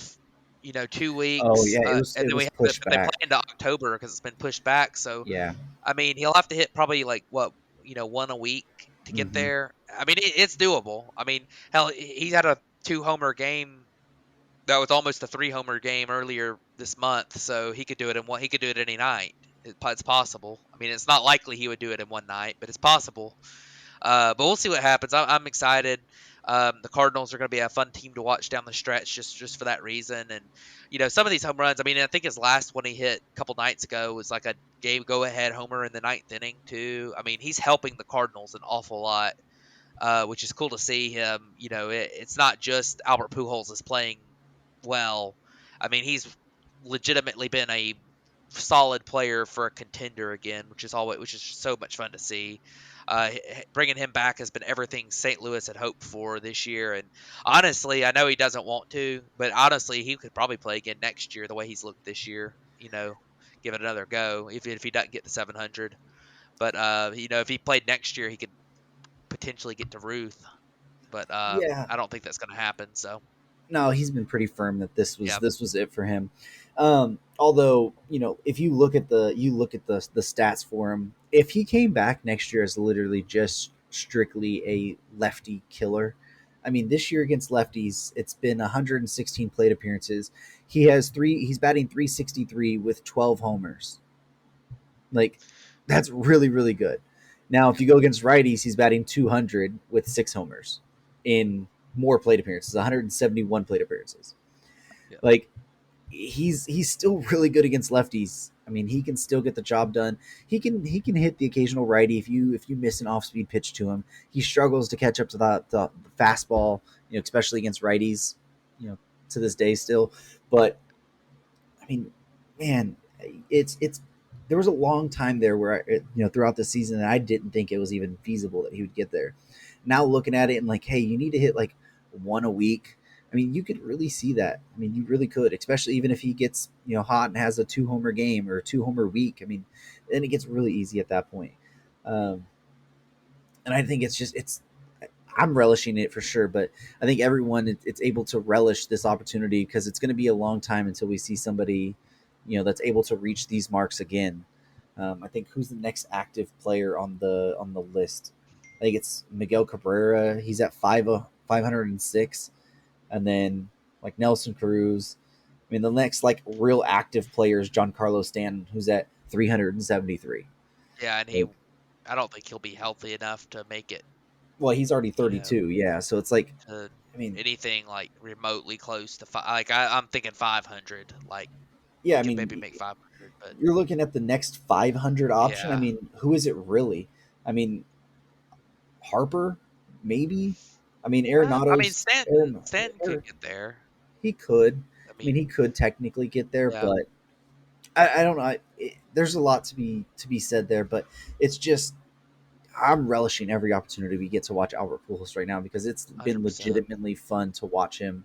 Speaker 3: 2 weeks,
Speaker 1: Oh yeah,
Speaker 3: and
Speaker 1: it
Speaker 3: then we
Speaker 1: was
Speaker 3: have
Speaker 1: pushed
Speaker 3: they
Speaker 1: back.
Speaker 3: play into October because it's been pushed back. So,
Speaker 1: Yeah.
Speaker 3: I mean, he'll have to hit probably like what, one a week to get
Speaker 1: Mm-hmm.
Speaker 3: there. I mean, it's doable. I mean, hell, he had a 2-homer game that was almost a 3-homer game earlier this month, so he could do it in one. He could do it any night. It's possible. I mean, it's not likely he would do it in one night, but it's possible. But we'll see what happens. I'm excited. The Cardinals are going to be a fun team to watch down the stretch, just for that reason. And some of these home runs. I mean, I think his last one he hit a couple nights ago was like a game go-ahead homer in the ninth inning too. I mean, he's helping the Cardinals an awful lot, which is cool to see him. It's not just Albert Pujols is playing well. I mean, he's legitimately been a solid player for a contender again, which is so much fun to see. Bringing him back has been everything St. Louis had hoped for this year, and honestly, I know he doesn't want to, but honestly, he could probably play again next year the way he's looked this year. Give it another go if he doesn't get the 700. But if he played next year, he could potentially get to Ruth, but
Speaker 1: Yeah.
Speaker 3: I don't think that's going to happen. So
Speaker 1: No, he's been pretty firm that
Speaker 3: yeah,
Speaker 1: this was it for him. Although if you look at the stats for him, if he came back next year as literally just strictly a lefty killer, I mean, this year against lefties, it's been 116 plate appearances. He has three. He's batting 363 with 12 homers. Like, that's really really good. Now, if you go against righties, he's batting 200 with 6 homers in more plate appearances, 171 plate appearances.
Speaker 3: yeah,
Speaker 1: Like, he's still really good against lefties. I mean, he can still get the job done. He can hit the occasional righty if you miss an off speed pitch to him. He struggles to catch up to the fastball, especially against righties, to this day still. But I mean, man, it's there was a long time there where throughout the season that I didn't think it was even feasible that he would get there. Now looking at it and like, hey, you need to hit like one a week. I mean, you could really see that. I mean, you really could, especially even if he gets hot and has a 2 homer game or a 2 homer week. I mean, then it gets really easy at that point. Um, and I think it's I'm relishing it for sure, but I think everyone it's able to relish this opportunity because it's going to be a long time until we see somebody, that's able to reach these marks again. I think who's the next active player on the list? I think it's Miguel Cabrera. He's at 506, and then like Nelson Cruz. I mean, the next like real active player is Giancarlo Stanton, who's at 373.
Speaker 3: yeah, and
Speaker 1: Like,
Speaker 3: I don't think he'll be healthy enough to make it,
Speaker 1: well, he's already
Speaker 3: you know,
Speaker 1: 32. Yeah, so it's like,
Speaker 3: to
Speaker 1: I mean,
Speaker 3: anything like remotely close to five. Like I'm thinking 500. Like
Speaker 1: yeah,
Speaker 3: he
Speaker 1: I
Speaker 3: could maybe
Speaker 1: mean,
Speaker 3: make 500, but
Speaker 1: you're looking at the next 500 option. I
Speaker 3: yeah,
Speaker 1: mean, who is it really? I mean, Harper, maybe. I mean,
Speaker 3: I mean
Speaker 1: Arenado's
Speaker 3: Stanton could get there.
Speaker 1: he could.
Speaker 3: I
Speaker 1: I mean,
Speaker 3: mean,
Speaker 1: he could technically get there,
Speaker 3: yeah,
Speaker 1: but I don't know. There's a lot to be said there, but it's just I'm relishing every opportunity we get to watch Albert Pujols right now because it's been
Speaker 3: 100%.
Speaker 1: legitimately fun to watch him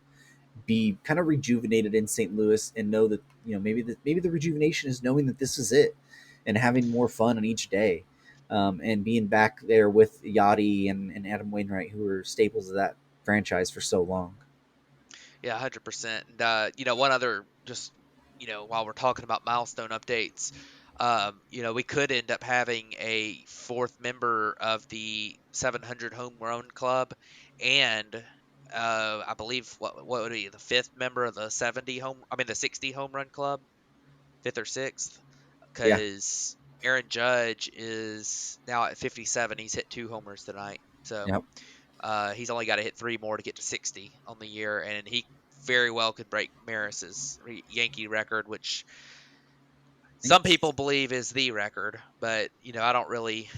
Speaker 1: be kind of rejuvenated in St. Louis and know that maybe the rejuvenation is knowing that this is it and having more fun on each day, and being back there with Yachty and Adam Wainwright, who were staples of that franchise for so long.
Speaker 3: Yeah, 100%. And one other, just while we're talking about milestone updates, we could end up having a fourth member of the 700 home run club, and I believe what would be the fifth member of the 60 home run club. 5th or 6th,
Speaker 1: Yeah.
Speaker 3: because Aaron Judge is now at 57. He's hit 2 homers tonight. So
Speaker 1: Yep.
Speaker 3: he's only got to hit 3 more to get to 60 on the year, and he very well could break Maris's Yankee record, which some people believe is the record, but I don't really,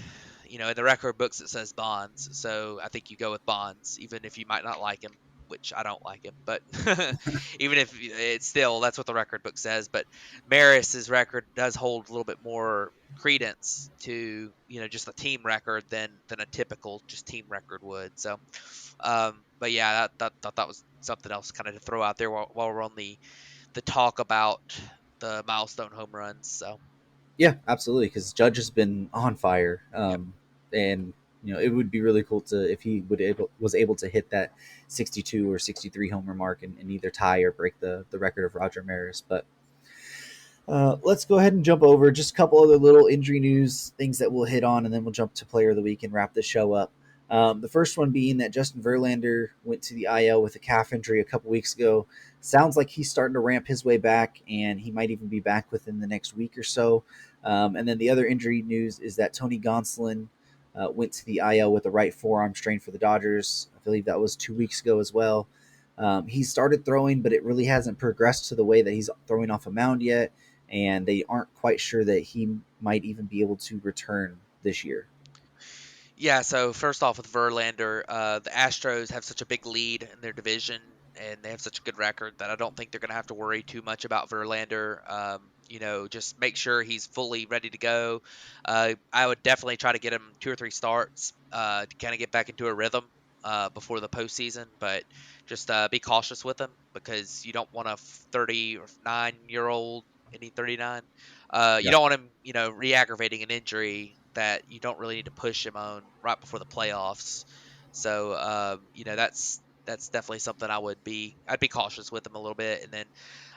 Speaker 3: in the record books it says Bonds, so I think you go with Bonds, even if you might not like him, which I don't like him, but even if it's still, that's what the record book says. But Maris's record does hold a little bit more credence to just a team record than a typical just team record would. So, but yeah, that was something else kind of to throw out there while we're on the talk about the milestone home runs. So
Speaker 1: Yeah, absolutely. Because Judge has been on fire,
Speaker 3: yep.
Speaker 1: and it would be really cool to if he was able to hit that 62 or 63 homer mark and either tie or break the record of Roger Maris. But let's go ahead and jump over just a couple other little injury news things that we'll hit on, and then we'll jump to player of the week and wrap the show up. The first one being that Justin Verlander went to the IL with a calf injury a couple weeks ago. Sounds like he's starting to ramp his way back, and he might even be back within the next week or so. And then the other injury news is that Tony Gonsolin went to the IL with a right forearm strain for the Dodgers. I believe that was 2 weeks ago as well. He started throwing, but it really hasn't progressed to the way that he's throwing off a mound yet, and they aren't quite sure that he might even be able to return this year.
Speaker 3: Yeah, so first off with Verlander, the Astros have such a big lead in their division, and they have such a good record that I don't think they're going to have to worry too much about Verlander. Just make sure he's fully ready to go. I would definitely try to get him 2 or 3 starts to kind of get back into a rhythm before the postseason, but just be cautious with him because you don't want a 39-year-old, any 39. You
Speaker 1: Yeah.
Speaker 3: don't want him, re-aggravating an injury that you don't really need to push him on right before the playoffs. So, that's definitely something I'd be cautious with him a little bit. And then,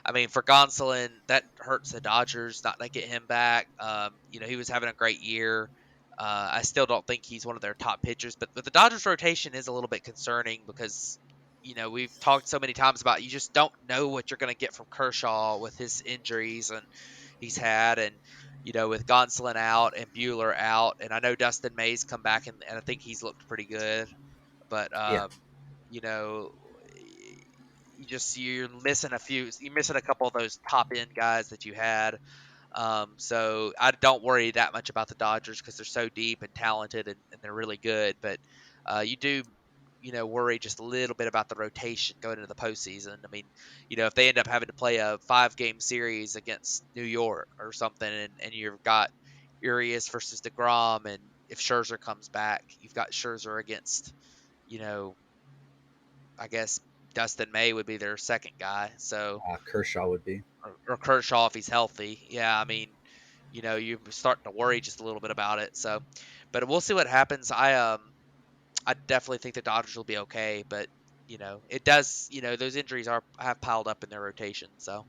Speaker 3: I mean, for Gonsolin, that hurts the Dodgers not to get him back. He was having a great year. I still don't think he's one of their top pitchers, but the Dodgers rotation is a little bit concerning because we've talked so many times about you just don't know what you're going to get from Kershaw with his injuries and he's had, and with Gonsolin out and Bueller out, and I know Dustin May's come back and I think he's looked pretty good, but
Speaker 1: Yeah.
Speaker 3: you know, you're missing a couple of those top end guys that you had. So I don't worry that much about the Dodgers because they're so deep and talented and they're really good. But you do, worry just a little bit about the rotation going into the postseason. I mean, if they end up having to play a 5-game series against New York or something, and you've got Urias versus DeGrom, and if Scherzer comes back, you've got Scherzer against, you know, I guess Dustin May would be their second guy. So
Speaker 1: Kershaw would be.
Speaker 3: or Kershaw if he's healthy. Yeah, I mean, you're starting to worry just a little bit about it. So, but we'll see what happens. I definitely think the Dodgers will be okay, but it does. Those injuries have piled up in their rotation. So,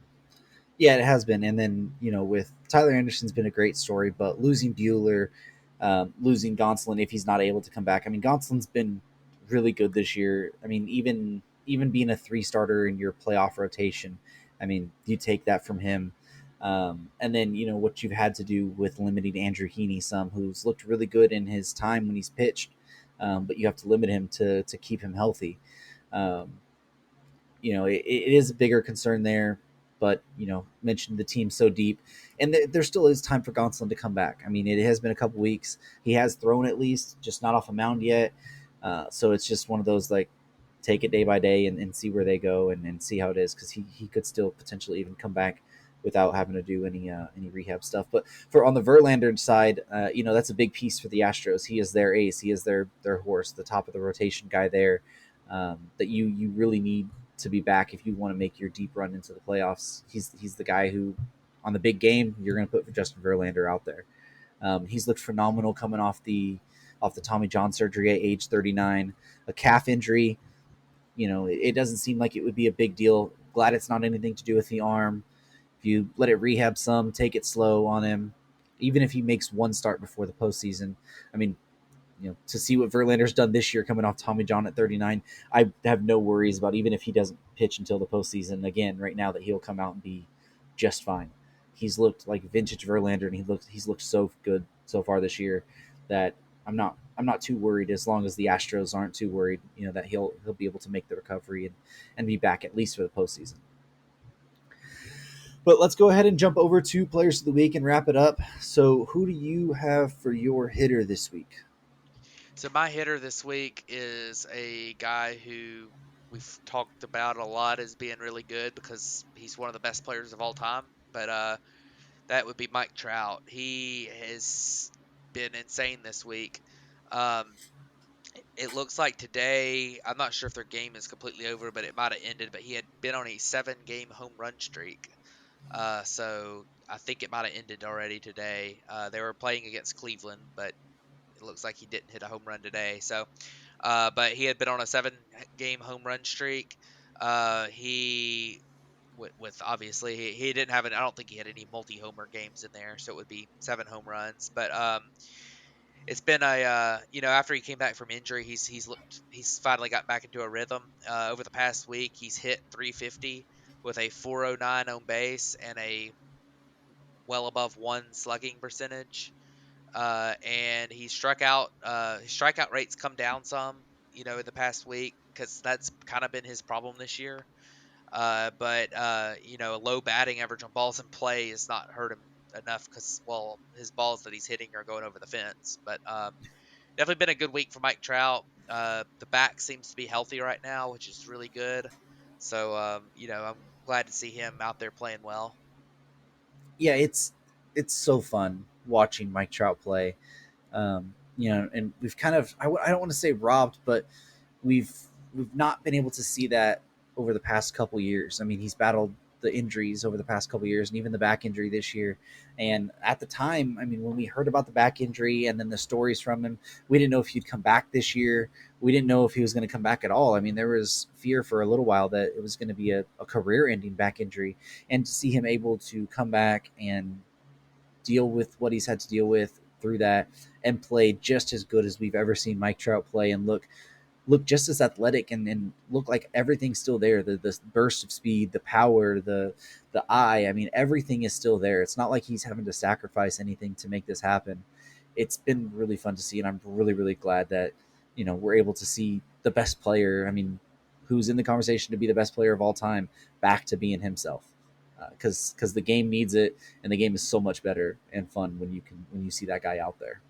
Speaker 1: Yeah, it has been. And then, with Tyler Anderson's been a great story, but losing Bueller, losing Gonsolin if he's not able to come back. I mean, Gonsolin's been really good this year. I mean, even being a 3 starter in your playoff rotation, I mean, you take that from him. And then, what you've had to do with limiting Andrew Heaney some, who's looked really good in his time when he's pitched, but you have to limit him to keep him healthy. Um, it is a bigger concern there, but mentioned the team so deep, and there still is time for Gonsolin to come back. I mean, it has been a couple weeks. He has thrown at least, just not off a mound yet. So it's just one of those like take it day by day and see where they go and see how it is because he could still potentially even come back without having to do any rehab stuff. But for on the Verlander side, that's a big piece for the Astros. He is their ace. He is their horse, the top of the rotation guy there. That you really need to be back if you want to make your deep run into the playoffs. He's the guy who, on the big game, you're going to put for Justin Verlander out there. He's looked phenomenal coming off the Tommy John surgery at age 39, a calf injury. It doesn't seem like it would be a big deal. Glad it's not anything to do with the arm. If you let it rehab some, take it slow on him, even if he makes one start before the postseason. I mean, to see what Verlander's done this year coming off Tommy John at 39, I have no worries about even if he doesn't pitch until the postseason again right now that he'll come out and be just fine. he's looked like vintage Verlander, and he's looked so good so far this year that I'm not too worried, as long as the Astros aren't too worried. That he'll be able to make the recovery and be back at least for the postseason. But let's go ahead and jump over to players of the week and wrap it up. So, who do you have for your hitter this week?
Speaker 3: So my hitter this week is a guy who we've talked about a lot as being really good because he's one of the best players of all time. But that would be Mike Trout. He has been insane this week. Um, it looks like today, I'm not sure if their game is completely over, but it might have ended. But he had been on a 7-game home run streak. So I think it might have ended already today. They were playing against Cleveland, but it looks like he didn't hit a home run today. So, but he had been on a 7-game home run streak. He with obviously he didn't have an. I don't think he had any multi-homer games in there, so it would be 7 home runs. But it's been a after he came back from injury, he's finally got back into a rhythm. Over the past week, he's hit 350 with a 409 on base and a well above 1 slugging percentage. And he struck out. His strikeout rates come down some, in the past week because that's kind of been his problem this year. But a low batting average on balls in play has not hurt him enough because, well, his balls that he's hitting are going over the fence. But definitely been a good week for Mike Trout. The back seems to be healthy right now, which is really good. So I'm glad to see him out there playing well.
Speaker 1: Yeah, it's so fun watching Mike Trout play. And we've kind of I don't want to say robbed, but we've we've not been able to see that over the past couple years. I mean, he's battled the injuries over the past couple years, and even the back injury this year. And at the time, I mean, when we heard about the back injury and then the stories from him, we didn't know if he'd come back this year. We didn't know if he was going to come back at all. I mean, there was fear for a little while that it was going to be a career-ending back injury, and to see him able to come back and deal with what he's had to deal with through that and play just as good as we've ever seen Mike Trout play, and look just as athletic, and look like everything's still there. The burst of speed, the power, the eye. I mean, everything is still there. It's not like he's having to sacrifice anything to make this happen. It's been really fun to see, and I'm really, really glad that we're able to see the best player. I mean, who's in the conversation to be the best player of all time back to being himself. Because the game needs it, and the game is so much better and fun when you see that guy out there.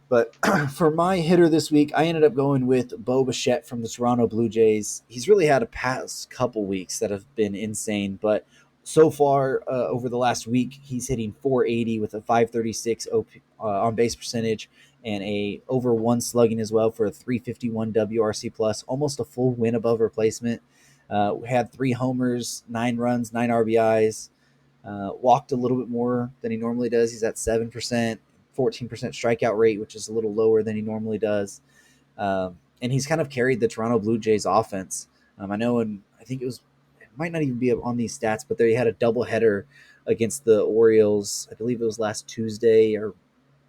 Speaker 1: But for my hitter this week, I ended up going with Bo Bichette from the Toronto Blue Jays. He's really had a past couple weeks that have been insane, but so far over the last week, he's hitting 480 with a 536 on base percentage and a over 1 slugging as well for a 351 WRC plus, almost a full win above replacement. Had 3 homers, 9 runs, 9 RBIs. Walked a little bit more than he normally does. He's at 7%, 14% strikeout rate, which is a little lower than he normally does. And he's kind of carried the Toronto Blue Jays offense. I know, and I think it might not even be on these stats, but they had a doubleheader against the Orioles. I believe it was last Tuesday, or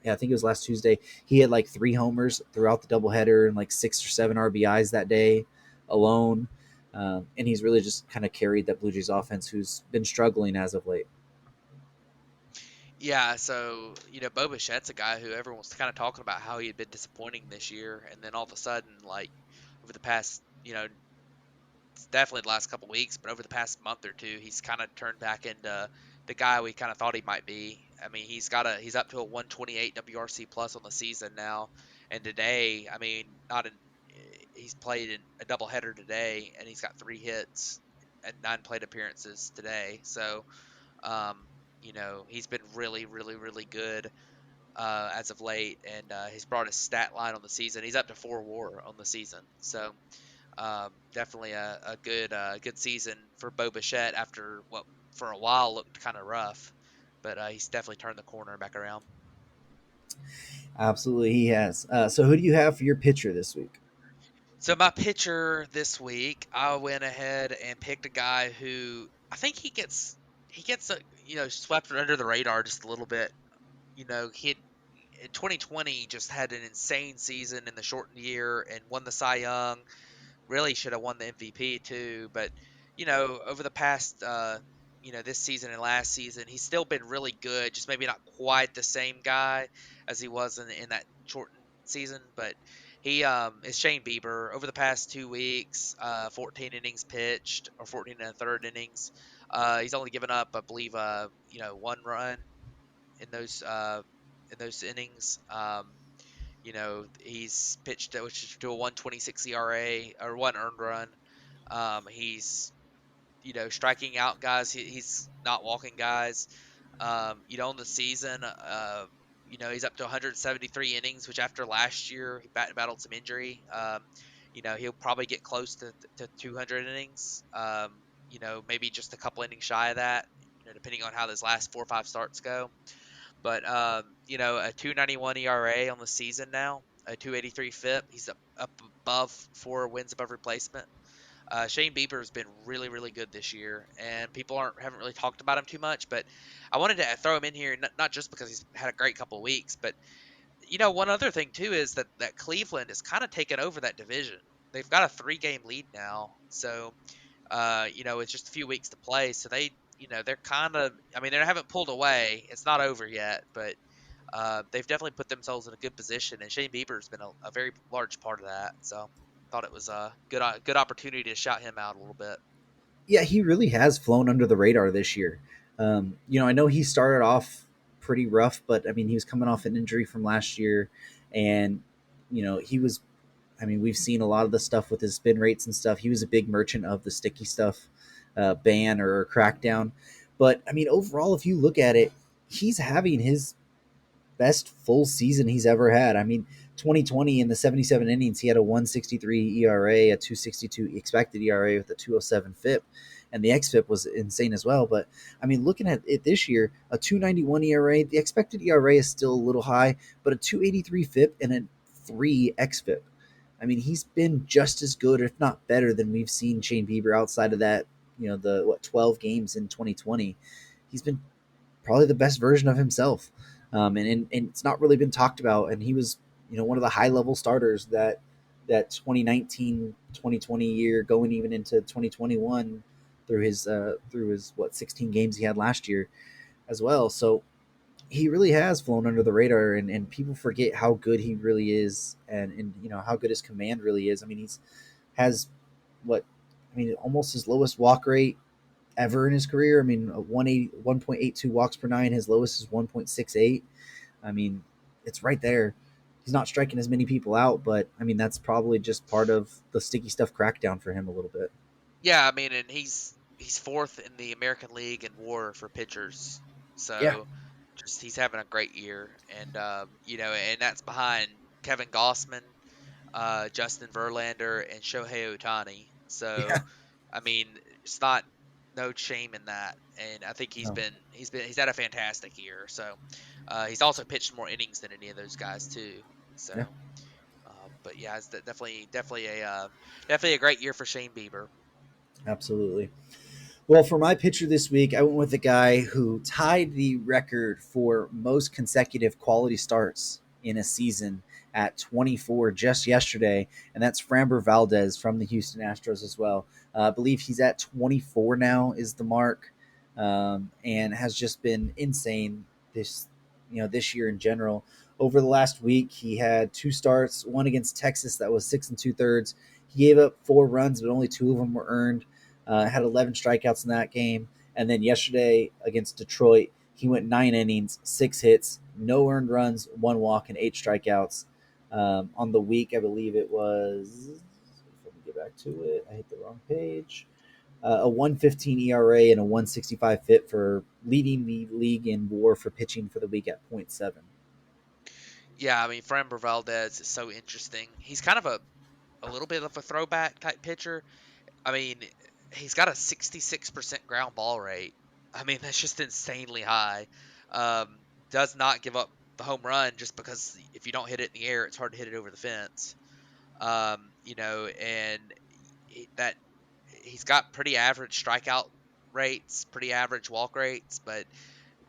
Speaker 1: yeah, I think it was last Tuesday. He had like 3 homers throughout the doubleheader and like 6 or 7 RBIs that day alone. And he's really just kind of carried that Blue Jays offense, who's been struggling as of late.
Speaker 3: Yeah, so Bo Bichette's a guy who everyone's kind of talking about how he had been disappointing this year, and then all of a sudden, like over the past, definitely the last couple weeks, but over the past month or two, he's kind of turned back into the guy we kind of thought he might be. I mean, he's up to a 128 WRC plus on the season now, and today, I mean, not in he's played in a doubleheader today, and he's got 3 hits and 9 plate appearances today. So, um, he's been really, really, really good as of late, and he's brought his stat line on the season. He's up to 4 WAR on the season. So definitely a good season for Bo Bichette after what for a while looked kind of rough, but he's definitely turned the corner back around.
Speaker 1: Absolutely, he has. So, who do you have for your pitcher this week?
Speaker 3: So my pitcher this week, I went ahead and picked a guy who I think he gets swept under the radar just a little bit. He had, in 2020 just had an insane season in the shortened year and won the Cy Young. Really should have won the MVP too, but over the past this season and last season, he's still been really good. Just maybe not quite the same guy as he was in that shortened season, but he is Shane Bieber over the past 2 weeks. 14 innings pitched, or 14 and a third innings. He's only given up, I believe, 1 run in those innings. He's pitched which is to a 1.26 ERA or 1 earned run. He's striking out guys. He's not walking guys. On the season, he's up to 173 innings, which after last year he battled some injury. He'll probably get close to 200 innings. Maybe just a couple innings shy of that. Depending on how those last 4 or 5 starts go. But a 2.91 ERA on the season now, a 2.83 FIP. He's up above 4 wins above replacement. Shane Bieber has been really, really good this year, and people haven't really talked about him too much. But I wanted to throw him in here, not just because he's had a great couple of weeks, but one other thing too is that Cleveland has kind of taken over that division. They've got a 3-game lead now, so it's just a few weeks to play. So they're kind of, I mean, they haven't pulled away. It's not over yet, but they've definitely put themselves in a good position, and Shane Bieber's been a very large part of that. So thought it was a good opportunity to shout him out a little bit.
Speaker 1: Yeah, he really has flown under the radar this year. I know he started off pretty rough, but I mean, he was coming off an injury from last year, and he was. I mean, we've seen a lot of the stuff with his spin rates and stuff. He was a big merchant of the sticky stuff ban or crackdown. But I mean, overall, if you look at it, he's having his best full season he's ever had. I mean, 2020 in the 77 innings, he had a 163 ERA, a 262 expected ERA with a 207 FIP, and the XFIP was insane as well. But I mean, looking at it this year, a 291 ERA, the expected ERA is still a little high, but a 283 FIP and a 3 XFIP. I mean, he's been just as good, if not better, than we've seen Shane Bieber outside of that, the 12 games in 2020. He's been probably the best version of himself. And it's not really been talked about. And he was, one of the high level starters that 2019-2020 year, going even into 2021 through his 16 games he had last year as well. So he really has flown under the radar, and people forget how good he really is, and how good his command really is. I mean, has what I mean, almost his lowest walk rate ever in his career. I mean, 1.82 walks per nine. His lowest is 1.68. I mean, it's right there. He's not striking as many people out, but I mean, that's probably just part of the sticky stuff crackdown for him a little bit.
Speaker 3: Yeah, I mean, and he's fourth in the American League in WAR for pitchers.
Speaker 1: Yeah.
Speaker 3: So just he's having a great year, and and that's behind Kevin Gossman, Justin Verlander, and Shohei Ohtani.
Speaker 1: Yeah.
Speaker 3: So, I mean, it's not no shame in that, and I think
Speaker 1: No.
Speaker 3: he's had a fantastic year. So, he's also pitched more innings than any of those guys too.
Speaker 1: Yeah.
Speaker 3: So, but yeah, it's definitely a great year for Shane Bieber.
Speaker 1: Absolutely. Well, for my pitcher this week, I went with the guy who tied the record for most consecutive quality starts in a season at 24 just yesterday, and that's Framber Valdez from the Houston Astros as well. I believe he's at 24 now is the mark, and has just been insane this year in general. Over the last week, he had 2 starts, one against Texas that was 6 2/3. He gave up 4 runs, but only 2 of them were earned. Had 11 strikeouts in that game. And then yesterday against Detroit, he went 9 innings, 6 hits, no earned runs, 1 walk, and 8 strikeouts. On the week, I believe it was. Let me get back to it. I hit the wrong page. A 1.15 ERA and a 1.65 FIP for leading the league in WAR for pitching for the week at .7.
Speaker 3: Yeah, I mean, Framber Valdez is so interesting. He's kind of a little bit of a throwback type pitcher. I mean, he's got a 66% ground ball rate. I mean, that's just insanely high. Does not give up the home run just because if you don't hit it in the air, it's hard to hit it over the fence. And that he's got pretty average strikeout rates, pretty average walk rates, but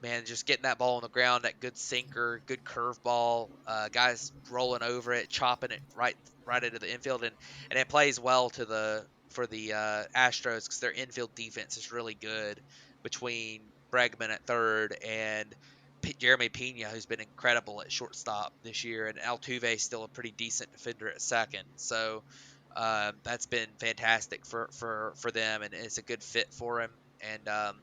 Speaker 3: man, just getting that ball on the ground, that good sinker, good curveball, guys rolling over it, chopping it right into the infield, and it plays well for the Astros because their infield defense is really good. between Bregman at third and Jeremy Pena, who's been incredible at shortstop this year, and Altuve is still a pretty decent defender at second. So that's been fantastic for them, and it's a good fit for him. And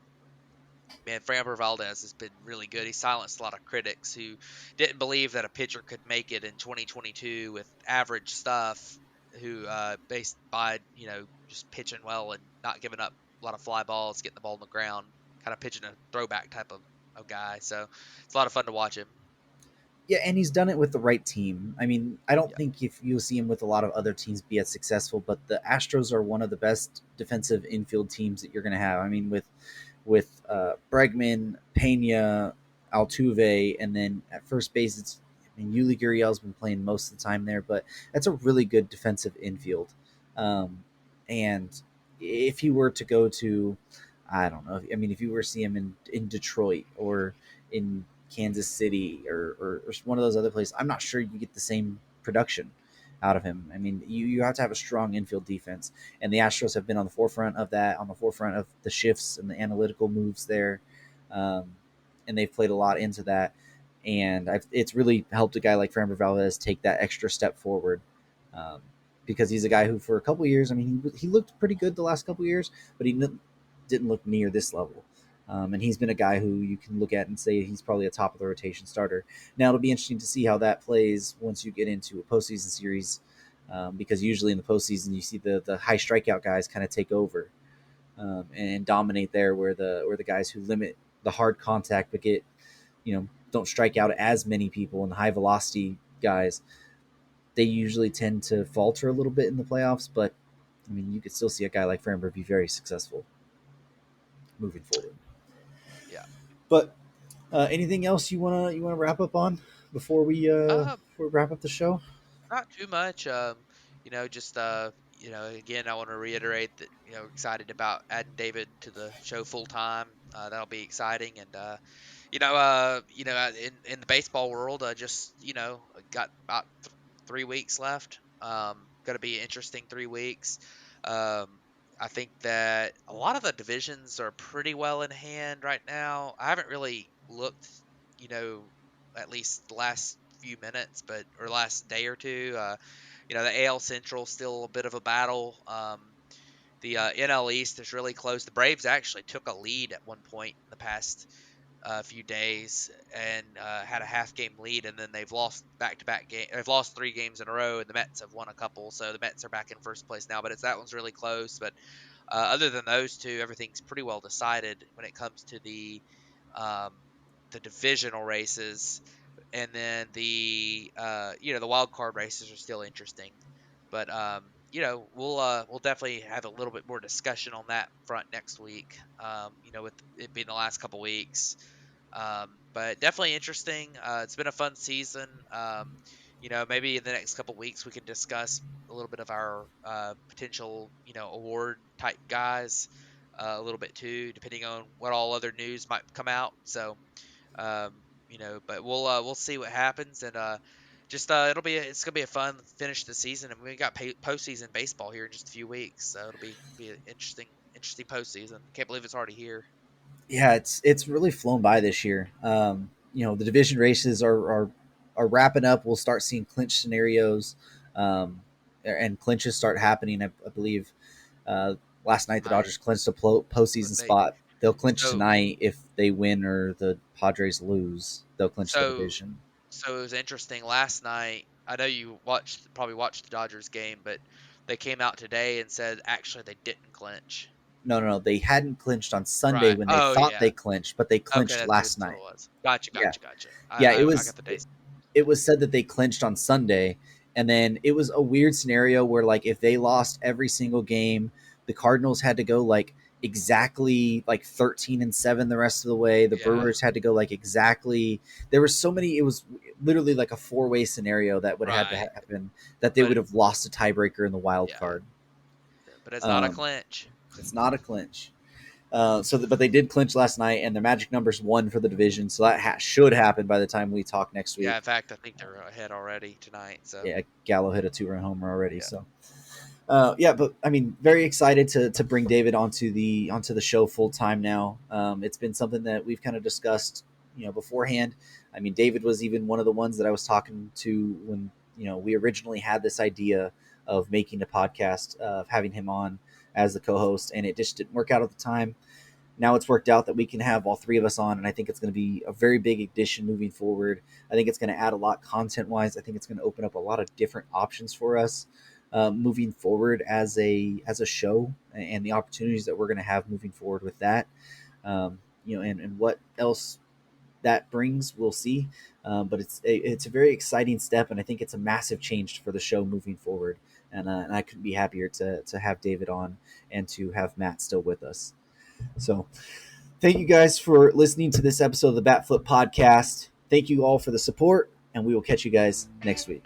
Speaker 3: man, Framber Valdez has been really good. He silenced a lot of critics who didn't believe that a pitcher could make it in 2022 with average stuff, who based by just pitching well and not giving up a lot of fly balls, getting the ball on the ground, kind of pitching a throwback type of guy. So it's a lot of fun to watch him.
Speaker 1: Yeah, and he's done it with the right team. I mean, I don't
Speaker 3: Yeah,
Speaker 1: think if you'll see him with a lot of other teams be as successful, but the Astros are one of the best defensive infield teams that you're going to have. I mean, with Bregman, Pena, Altuve, and then at first base, Yuli Gurriel's been playing most of the time there, but that's a really good defensive infield. And if he were to go to, I don't know, I mean, if you were to see him in Detroit or in Kansas City or one of those other places, I'm not sure you get the same production out of him. I mean, you have to have a strong infield defense, and the Astros have been on the forefront of that, on the forefront of the shifts and the analytical moves there, and they've played a lot into that, and it's really helped a guy like Framber Valdez take that extra step forward, because he's a guy who for a couple of years, I mean, he looked pretty good the last couple of years, but he didn't look near this level. And he's been a guy who you can look at and say he's probably a top of the rotation starter. Now it'll be interesting to see how that plays once you get into a postseason series, because usually in the postseason you see the high strikeout guys kind of take over, and dominate there, where the guys who limit the hard contact but get don't strike out as many people, and the high velocity guys, they usually tend to falter a little bit in the playoffs. But I mean, you could still see a guy like Framber be very successful moving forward.
Speaker 3: yeah.
Speaker 1: But anything else you wanna wrap up on before we wrap up the show?
Speaker 3: Not too much. Just again, I want to reiterate that excited about adding David to the show full time. That'll be exciting, and in the baseball world, just got about 3 weeks left. Going to be an interesting 3 weeks. I think that a lot of the divisions are pretty well in hand right now. I haven't really looked, you know, at least the last few minutes, or last day or two. The AL Central still a bit of a battle. The NL East is really close. The Braves actually took a lead at one point in the past few days and had a half game lead, and then they've lost back-to-back game. They've lost 3 games in a row, and the Mets have won a couple. So the Mets are back in first place now, but that one's really close. But other than those two, everything's pretty well decided when it comes to um, the divisional races, and then the wild card races are still interesting. But we'll definitely have a little bit more discussion on that front next week. With it being the last couple weeks, but definitely interesting. It's been a fun season. Maybe in the next couple weeks we can discuss a little bit of our potential, award type guys, a little bit too, depending on what all other news might come out. So, but we'll see what happens, and just it's gonna be a fun finish to the season, and we got postseason baseball here in just a few weeks, so it'll be an interesting postseason. Can't believe it's already here.
Speaker 1: Yeah, it's really flown by this year. The division races are wrapping up. We'll start seeing clinch scenarios, and clinches start happening. I believe last night the
Speaker 3: Right.
Speaker 1: Dodgers clinched a postseason spot. They'll clinch
Speaker 3: So
Speaker 1: tonight if they win or the Padres lose. They'll clinch the
Speaker 3: so
Speaker 1: division.
Speaker 3: so it was interesting last night. I know you probably watched the Dodgers game, but they came out today and said actually they didn't clinch.
Speaker 1: No. They hadn't clinched on Sunday
Speaker 3: Right.
Speaker 1: when they
Speaker 3: Oh
Speaker 1: thought
Speaker 3: yeah.
Speaker 1: they clinched, but they
Speaker 3: Okay,
Speaker 1: clinched
Speaker 3: that's
Speaker 1: last
Speaker 3: what
Speaker 1: night.
Speaker 3: it was. Gotcha.
Speaker 1: Yeah, yeah.
Speaker 3: I got the days.
Speaker 1: It was said that they clinched on Sunday, and then it was a weird scenario where like if they lost every single game, the Cardinals had to go like exactly like 13-7 the rest of the way. The
Speaker 3: Yeah.
Speaker 1: Brewers had to go like exactly. There were so many. It was literally like a 4-way scenario that would have to
Speaker 3: Right.
Speaker 1: happen, that they
Speaker 3: But
Speaker 1: would have lost a tiebreaker in the wild
Speaker 3: yeah.
Speaker 1: card.
Speaker 3: But it's not a
Speaker 1: Um,
Speaker 3: clinch.
Speaker 1: it's not a clinch. But they did clinch last night, and their magic number's 1 for the division, so that should happen by the time we talk next week.
Speaker 3: Yeah. In fact, I think they're ahead already tonight. So
Speaker 1: Yeah, Gallo hit a 2-run homer already.
Speaker 3: yeah.
Speaker 1: So, Yeah, but I mean, very excited to bring David onto the show full time now. It's been something that we've kind of discussed, beforehand. I mean, David was even one of the ones that I was talking to when we originally had this idea of making a podcast, of having him on as the co-host, and it just didn't work out at the time. Now it's worked out that we can have all three of us on, and I think it's going to be a very big addition moving forward. I think it's going to add a lot content wise. I think it's going to open up a lot of different options for us moving forward as a show, and the opportunities that we're going to have moving forward with that. And what else that brings, we'll see. But it's a very exciting step, and I think it's a massive change for the show moving forward. And I couldn't be happier to have David on and to have Matt still with us. So thank you guys for listening to this episode of the Bat Flip Podcast. Thank you all for the support, and we will catch you guys next week.